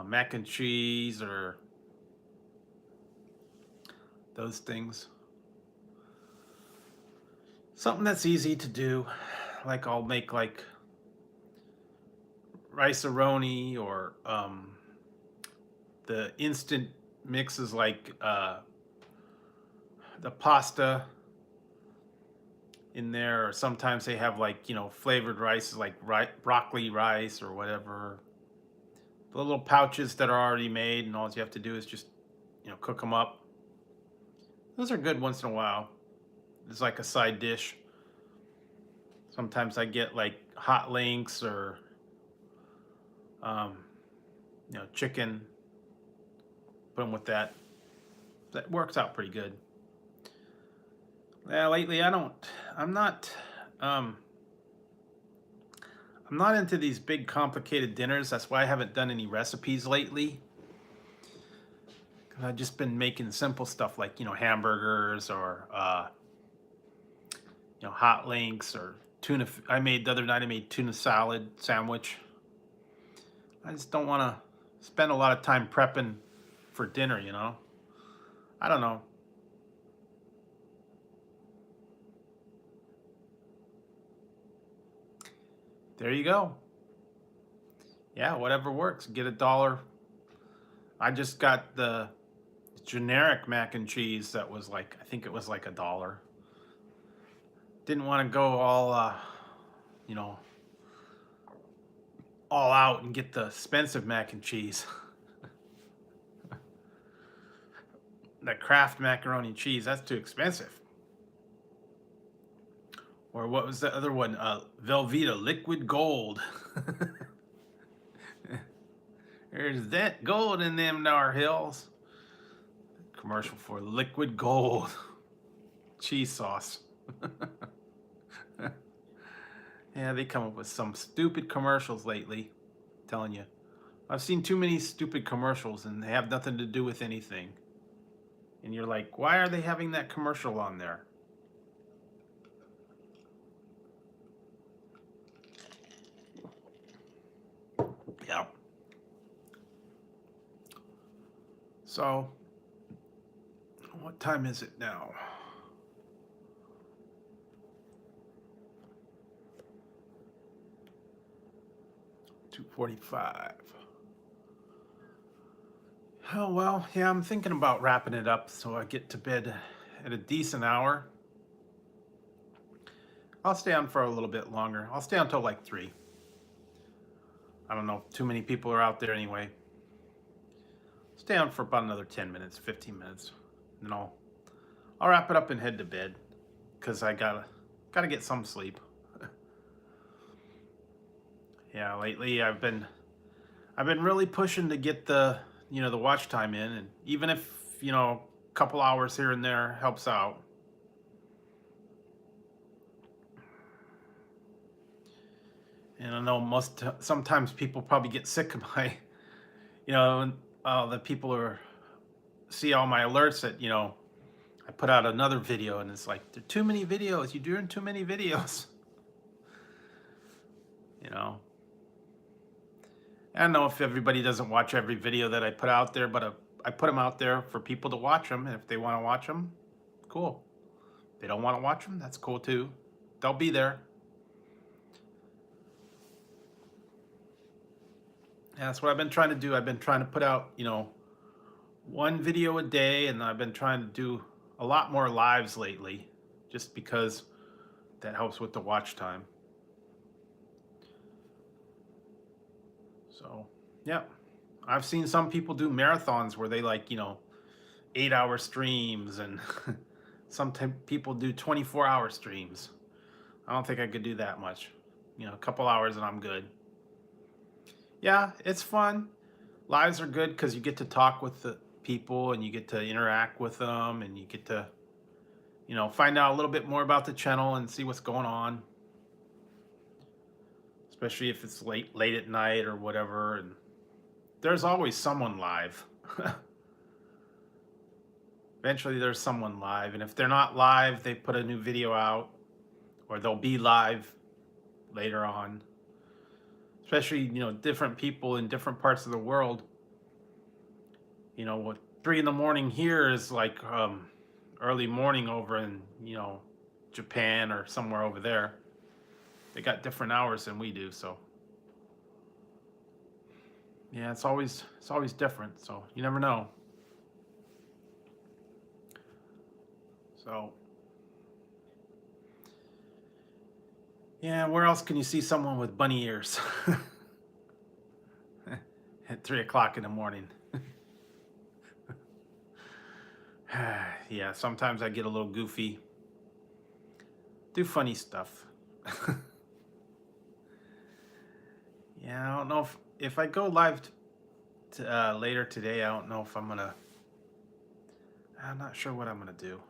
mac and cheese or those things. Something that's easy to do. Like I'll make like Rice-A-Roni or the instant mixes like the pasta in there, or sometimes they have like flavored rices like broccoli rice or whatever. The little pouches that are already made, and all you have to do is just cook them up. Those are good once in a while. It's like a side dish. Sometimes I get like hot links or um, chicken. Put them with that. That works out pretty good. Yeah, lately I'm not. Um, I'm not into these big complicated dinners. That's why I haven't done any recipes lately. I've just been making simple stuff like hamburgers or hot links or tuna. I made the other night. I made tuna salad sandwich. I just don't want to spend a lot of time prepping for dinner. I don't know. There you go. Yeah, whatever works. Get $1. I just got the generic mac and cheese that was like, I think it was like $1. Didn't want to go you know, all out and get the expensive mac and cheese. The Kraft macaroni and cheese, that's too expensive. Or what was the other one? Velveeta liquid gold. There's that gold in them dar hills. Commercial for liquid gold cheese sauce. Yeah, they come up with some stupid commercials lately. I'm telling you. I've seen too many stupid commercials and they have nothing to do with anything. And you're like, why are they having that commercial on there? Yeah. So, what time is it now? 2:45. Oh, well, yeah, I'm thinking about wrapping it up so I get to bed at a decent hour. I'll stay on for a little bit longer. I'll stay on until like 3. I don't know if too many people are out there anyway. Stay on for about another 10 minutes, 15 minutes. Then I'll wrap it up and head to bed because I gotta get some sleep. Yeah, lately I've been really pushing to get the watch time in, and even if a couple hours here and there helps out. And I know sometimes people probably get sick of my, the people are see all my alerts that, you know, I put out another video and it's like, there are too many videos. You're doing too many videos. You know, I don't know if everybody doesn't watch every video that I put out there, but I put them out there for people to watch them. And if they want to watch them, cool. If they don't want to watch them, that's cool too. They'll be there. And that's what I've been trying to do. I've been trying to put out, you know, one video a day, and I've been trying to do a lot more lives lately, just because that helps with the watch time. So, yeah. I've seen some people do marathons where they, like, you know, 8-hour streams, and sometimes people do 24-hour streams. I don't think I could do that much. You know, a couple hours and I'm good. Yeah, it's fun. Lives are good because you get to talk with the people and you get to interact with them, and you get to, you know, find out a little bit more about the channel and see what's going on. Especially if it's late at night or whatever, and there's always someone live. Eventually there's someone live, and if they're not live, they put a new video out, or they'll be live later on. Especially, you know, different people in different parts of the world. You know, what 3 in the morning here is like early morning over in, you know, Japan or somewhere over there. They got different hours than we do, so yeah, it's always different. So you never know. So yeah, where else can you see someone with bunny ears at 3 o'clock in the morning? Yeah, sometimes I get a little goofy, do funny stuff. Yeah, I don't know if I go live later today. I don't know if I'm not sure what I'm gonna do.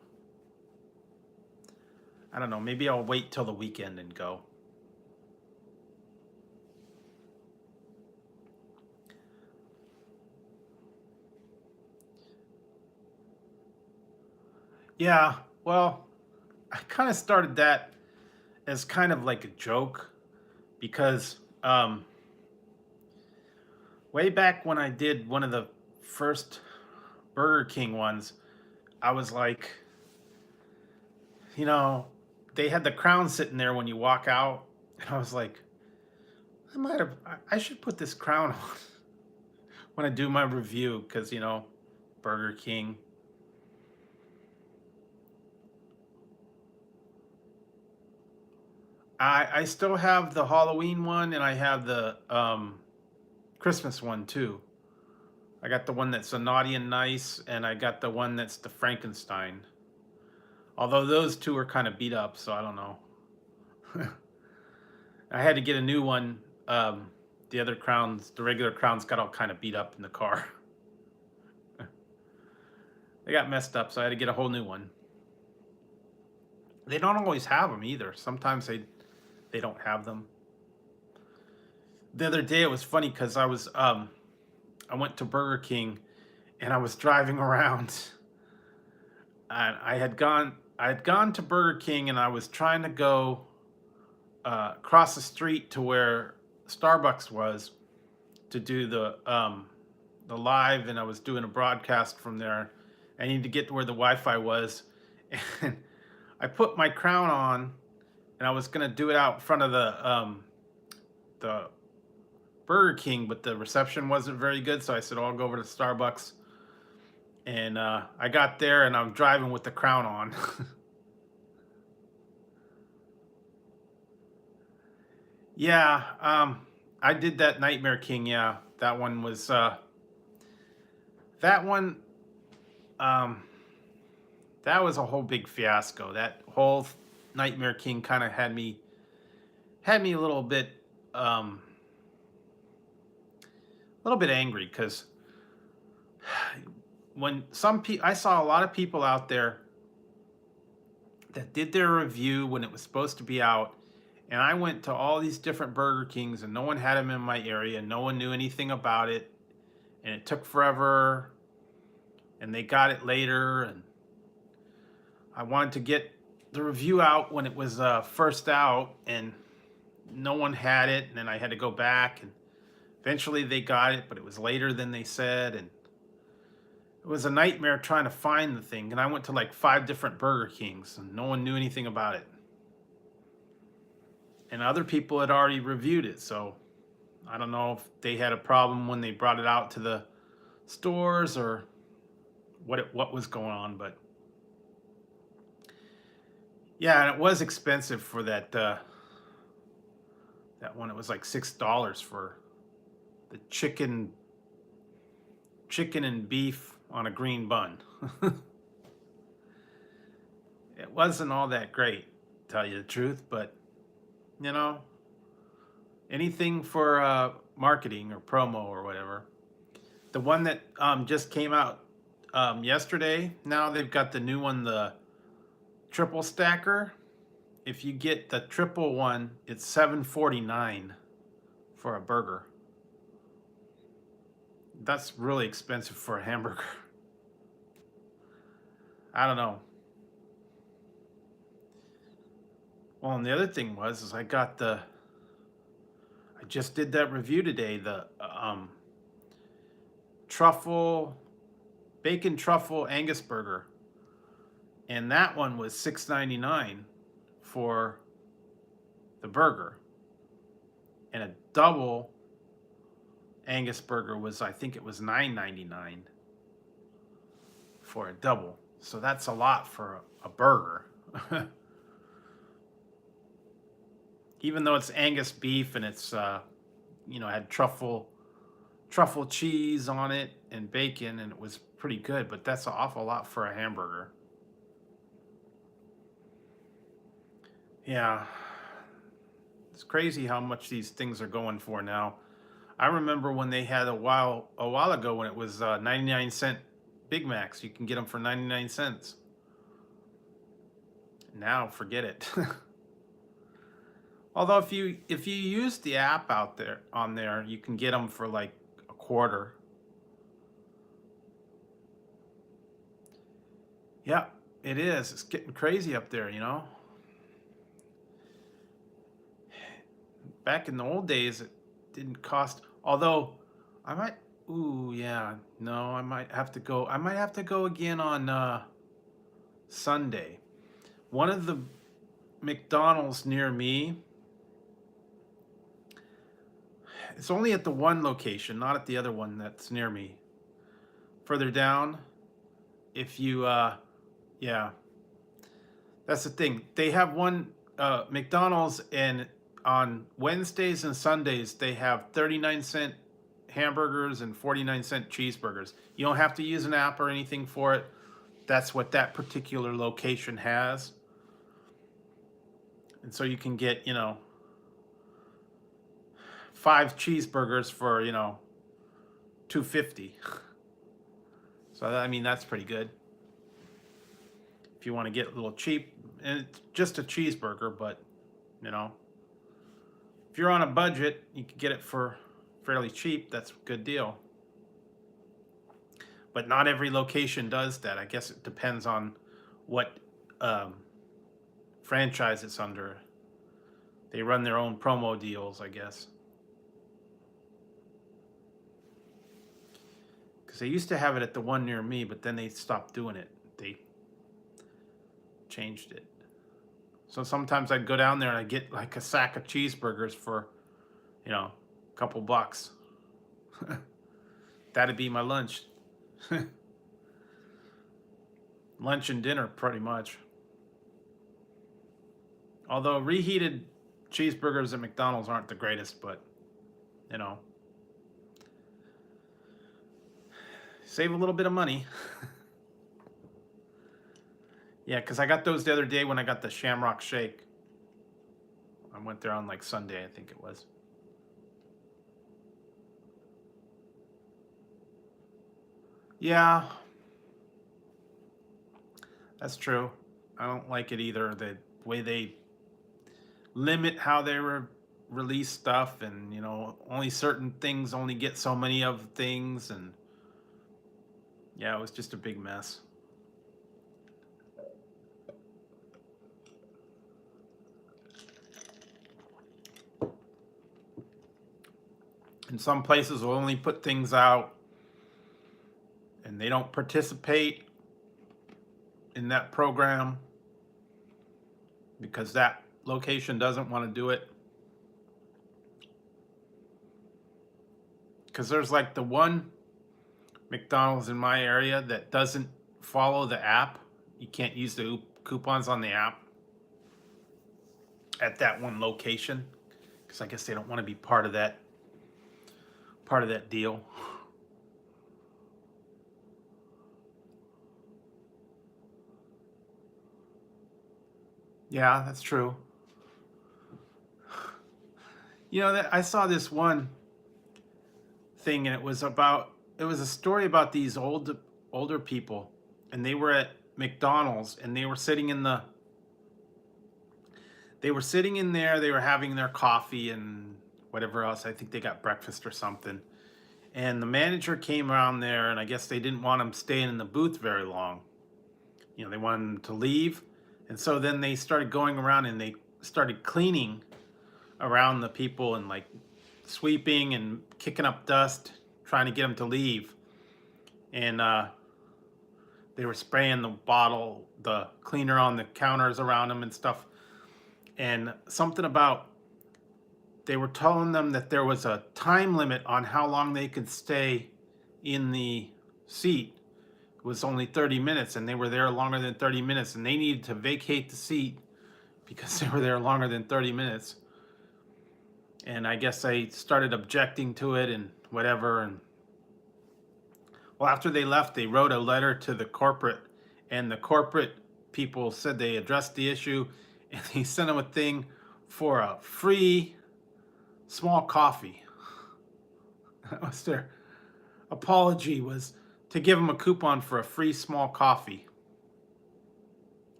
I don't know. Maybe I'll wait till the weekend and go. Yeah, well, I kind of started that as kind of like a joke because way back when I did one of the first Burger King ones, I was like, you know, they had the crown sitting there when you walk out, and I was like, I should put this crown on when I do my review, because, you know, Burger King. I still have the Halloween one, and I have the Christmas one too. I got the one that's a naughty and nice, and I got the one that's the Frankenstein. Although those two are kind of beat up, so I don't know. I had to get a new one. The other crowns, the regular crowns, got all kind of beat up in the car. They got messed up, so I had to get a whole new one. They don't always have them either. Sometimes they don't have them. The other day it was funny because I went to Burger King, and I was driving around, and I had gone to Burger King, and I was trying to go across the street to where Starbucks was to do the live, and I was doing a broadcast from there. I needed to get to where the Wi-Fi was, and I put my crown on, and I was gonna do it out in front of the Burger King, but the reception wasn't very good, so I said, "Oh, I'll go over to Starbucks." And I got there, and I'm driving with the crown on. Yeah, I did that Nightmare King. Yeah, that one was that one. That was a whole big fiasco. That whole Nightmare King kind of had me a little bit angry, because when I saw a lot of people out there that did their review when it was supposed to be out, and I went to all these different Burger Kings, and no one had them in my area, no one knew anything about it, and it took forever. and they got it later, and I wanted to get the review out when it was first out, and no one had it, and then I had to go back, and eventually they got it, but it was later than they said, and it was a nightmare trying to find the thing. And I went to like 5 different Burger Kings, and no one knew anything about it. And other people had already reviewed it, so I don't know if they had a problem when they brought it out to the stores or what was going on, but yeah, and it was expensive for that one. It was like $6 for the chicken and beef on a green bun. It wasn't all that great, to tell you the truth, but you know, anything for marketing or promo or whatever. The one that just came out yesterday, now they've got the new one, the triple stacker. If you get the triple one, it's $7.49 for a burger. That's really expensive for a hamburger. I don't know. Well, and the other thing is I just did that review today, the bacon truffle Angus burger. And that one was $6.99 for the burger. And a double Angus burger was, I think it was $9.99 for a double. So that's a lot for a burger. Even though it's Angus beef and it's had truffle cheese on it and bacon, and it was pretty good, but that's an awful lot for a hamburger. Yeah, it's crazy how much these things are going for now. I remember when they had a while ago when it was 99-cent Big Macs. You can get them for 99 cents. Now forget it. Although if you use the app on there, you can get them for like a quarter. Yeah, it is. It's getting crazy up there, you know. Back in the old days, it didn't cost. Although I might. Ooh, yeah. No, I might have to go. I might have to go again on Sunday. One of the McDonald's near me. It's only at the one location, not at the other one that's near me. Further down, if you, yeah, that's the thing. They have one McDonald's, and on Wednesdays and Sundays, they have 39-cent hamburgers and 49-cent cheeseburgers. You don't have to use an app or anything for it. That's what that particular location has. And so you can get, 5 cheeseburgers for, $2.50. So I mean, that's pretty good. If you want to get a little cheap, and it's just a cheeseburger, but if you're on a budget, you can get it for fairly cheap. That's a good deal. But not every location does that. I guess it depends on what franchise it's under. They run their own promo deals, I guess. Because they used to have it at the one near me, but then they stopped doing it. They changed it. So sometimes I'd go down there and I'd get like a sack of cheeseburgers for, a couple bucks. That'd be my lunch. Lunch and dinner, pretty much. Although reheated cheeseburgers at McDonald's aren't the greatest, but, save a little bit of money. Yeah, because I got those the other day when I got the Shamrock Shake. I went there on like Sunday, I think it was. Yeah, that's true. I don't like it either. The way they limit how they release stuff, and only certain things only get so many of things, and Yeah, it was just a big mess. And some places will only put things out and they don't participate in that program because that location doesn't want to do it. Because there's like the one McDonald's in my area that doesn't follow the app. You can't use the coupons on the app at that one location because I guess they don't want to be part of that deal. Yeah, that's true. You know, I saw this one thing, and it was a story about these older people, and they were at McDonald's, and they were sitting in there. They were having their coffee and whatever else. I think they got breakfast or something. And the manager came around there, and I guess they didn't want him staying in the booth very long. You know, they wanted him to leave, and so then they started going around and they started cleaning around the people and like sweeping and kicking up dust, trying to get them to leave. And they were spraying the cleaner on the counters around them and stuff. And something about, they were telling them that there was a time limit on how long they could stay in the seat. It was only 30 minutes, and they were there longer than 30 minutes, and they needed to vacate the seat because they were there longer than 30 minutes. And I guess they started objecting to it and whatever. And well, after they left, they wrote a letter to the corporate, and the corporate people said they addressed the issue, and they sent them a thing for a free small coffee. That was their apology, was to give them a coupon for a free small coffee.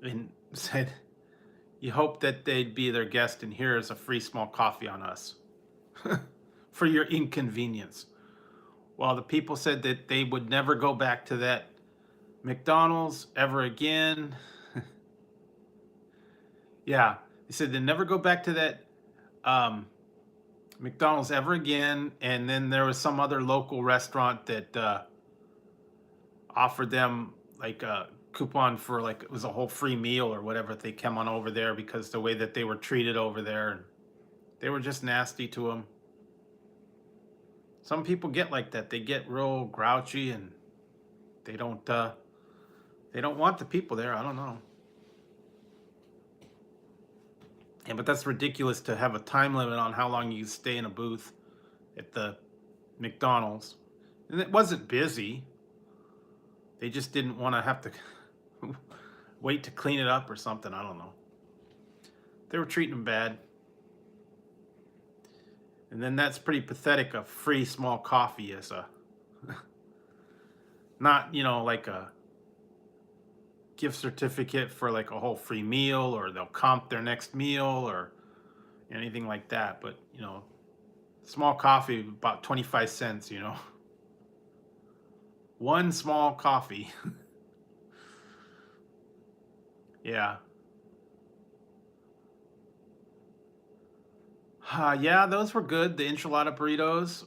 And said, you hope that they'd be their guest, and here is a free small coffee on us for your inconvenience. Well, the people said that they would never go back to that McDonald's ever again. Yeah, they said they'd never go back to that McDonald's ever again. And then there was some other local restaurant that offered them like a coupon for, like, it was a whole free meal or whatever if they come on over there, because the way that they were treated over there, and they were just nasty to them. Some people get like that. They get real grouchy, and they don't want the people there. I don't know. Yeah, but that's ridiculous to have a time limit on how long you stay in a booth at the McDonald's. And it wasn't busy. They just didn't want to have to wait to clean it up or something. I don't know. They were treating them bad. And then that's pretty pathetic. A free small coffee is a not, like a gift certificate for like a whole free meal, or they'll comp their next meal or anything like that. But, small coffee, about 25 cents, One small coffee. Yeah. Yeah, those were good. The enchilada burritos.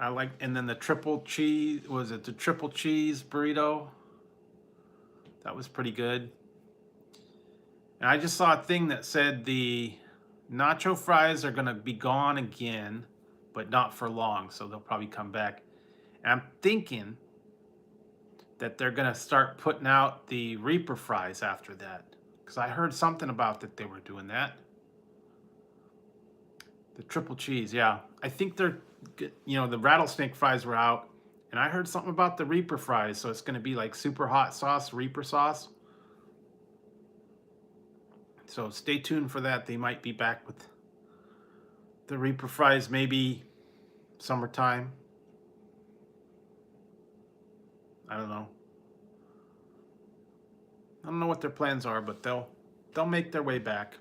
I like, and then the triple cheese, was it the triple cheese burrito? That was pretty good. And I just saw a thing that said the nacho fries are going to be gone again, but not for long. So they'll probably come back. And I'm thinking that they're going to start putting out the Reaper fries after that, because I heard something about that they were doing that. The triple cheese, yeah. I think they're, the rattlesnake fries were out, and I heard something about the Reaper fries, so it's going to be like super hot sauce, Reaper sauce. So stay tuned for that. They might be back with the Reaper fries, maybe summertime. I don't know. I don't know what their plans are, but they'll make their way back.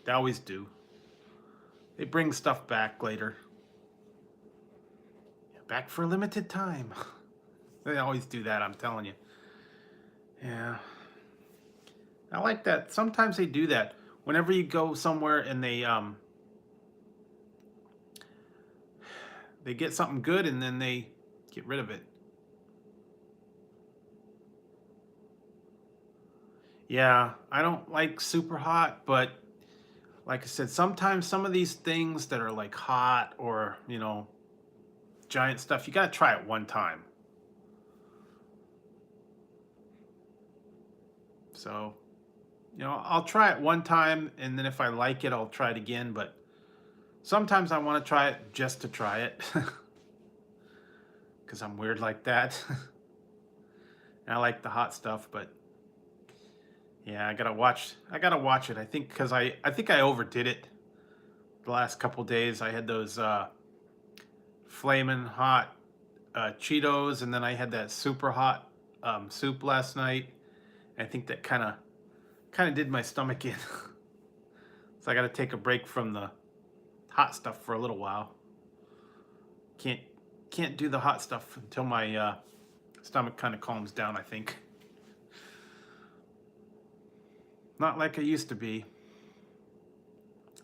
They always do. They bring stuff back later. back for a limited time. They always do that, I'm telling you. Yeah. I like that. Sometimes they do that. Whenever you go somewhere and they get something good and then they get rid of it. Yeah, I don't like super hot, but like I said, sometimes some of these things that are like hot or, giant stuff, you got to try it one time. So, I'll try it one time and then if I like it, I'll try it again. But sometimes I want to try it just to try it because I'm weird like that. And I like the hot stuff, but yeah, I gotta watch it. I think because I think I overdid it the last couple days. I had those flaming hot Cheetos, and then I had that super hot soup last night. I think that kind of did my stomach in. So I got to take a break from the hot stuff for a little while. Can't can't do the hot stuff until my stomach kind of calms down, I think. Not like I used to be.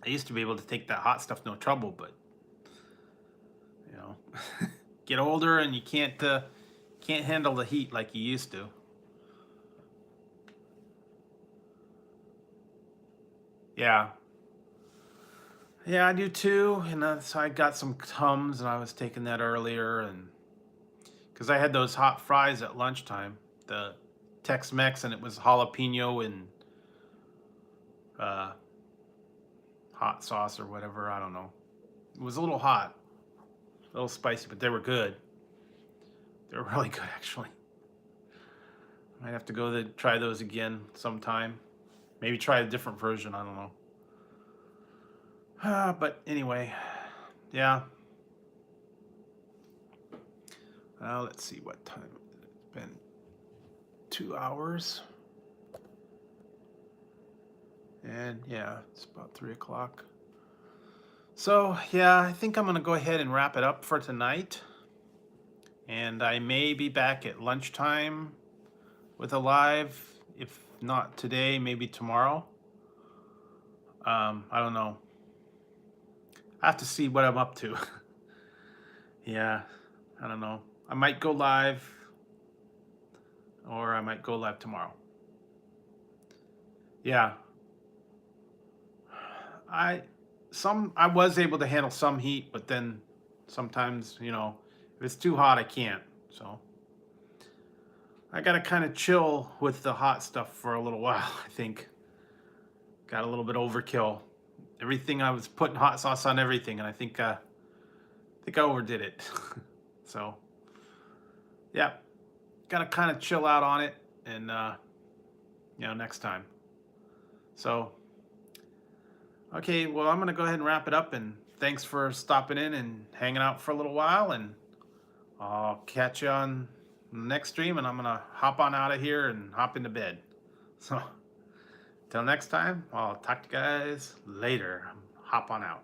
I used to be able to take that hot stuff no trouble, but you know, get older and you can't handle the heat like you used to. Yeah, yeah, I do too. And so I got some Tums, and I was taking that earlier, and because I had those hot fries at lunchtime, the Tex-Mex, and it was jalapeno and uh, hot sauce or whatever. I don't know. It was a little hot, a little spicy, but they were good. They were really good, actually. Might have to go try those again sometime. Maybe try a different version. I don't know. But anyway, yeah. Let's see what time. It's been 2 hours. And yeah, it's about 3 o'clock. So yeah, I think I'm gonna go ahead and wrap it up for tonight. And I may be back at lunchtime with a live. If not today, maybe tomorrow. I don't know. I have to see what I'm up to. Yeah, I don't know. I might go live, or I might go live tomorrow. Yeah, I I was able to handle some heat, but then sometimes, if it's too hot, I can't. So I gotta kind of chill with the hot stuff for a little while. I think got a little bit overkill. Everything I was putting hot sauce on everything, and I think I overdid it. So yeah, gotta kind of chill out on it, and next time. So okay, well, I'm gonna go ahead and wrap it up, and thanks for stopping in and hanging out for a little while, and I'll catch you on the next stream, and I'm gonna hop on out of here and hop into bed. So till next time, I'll talk to you guys later. Hop on out.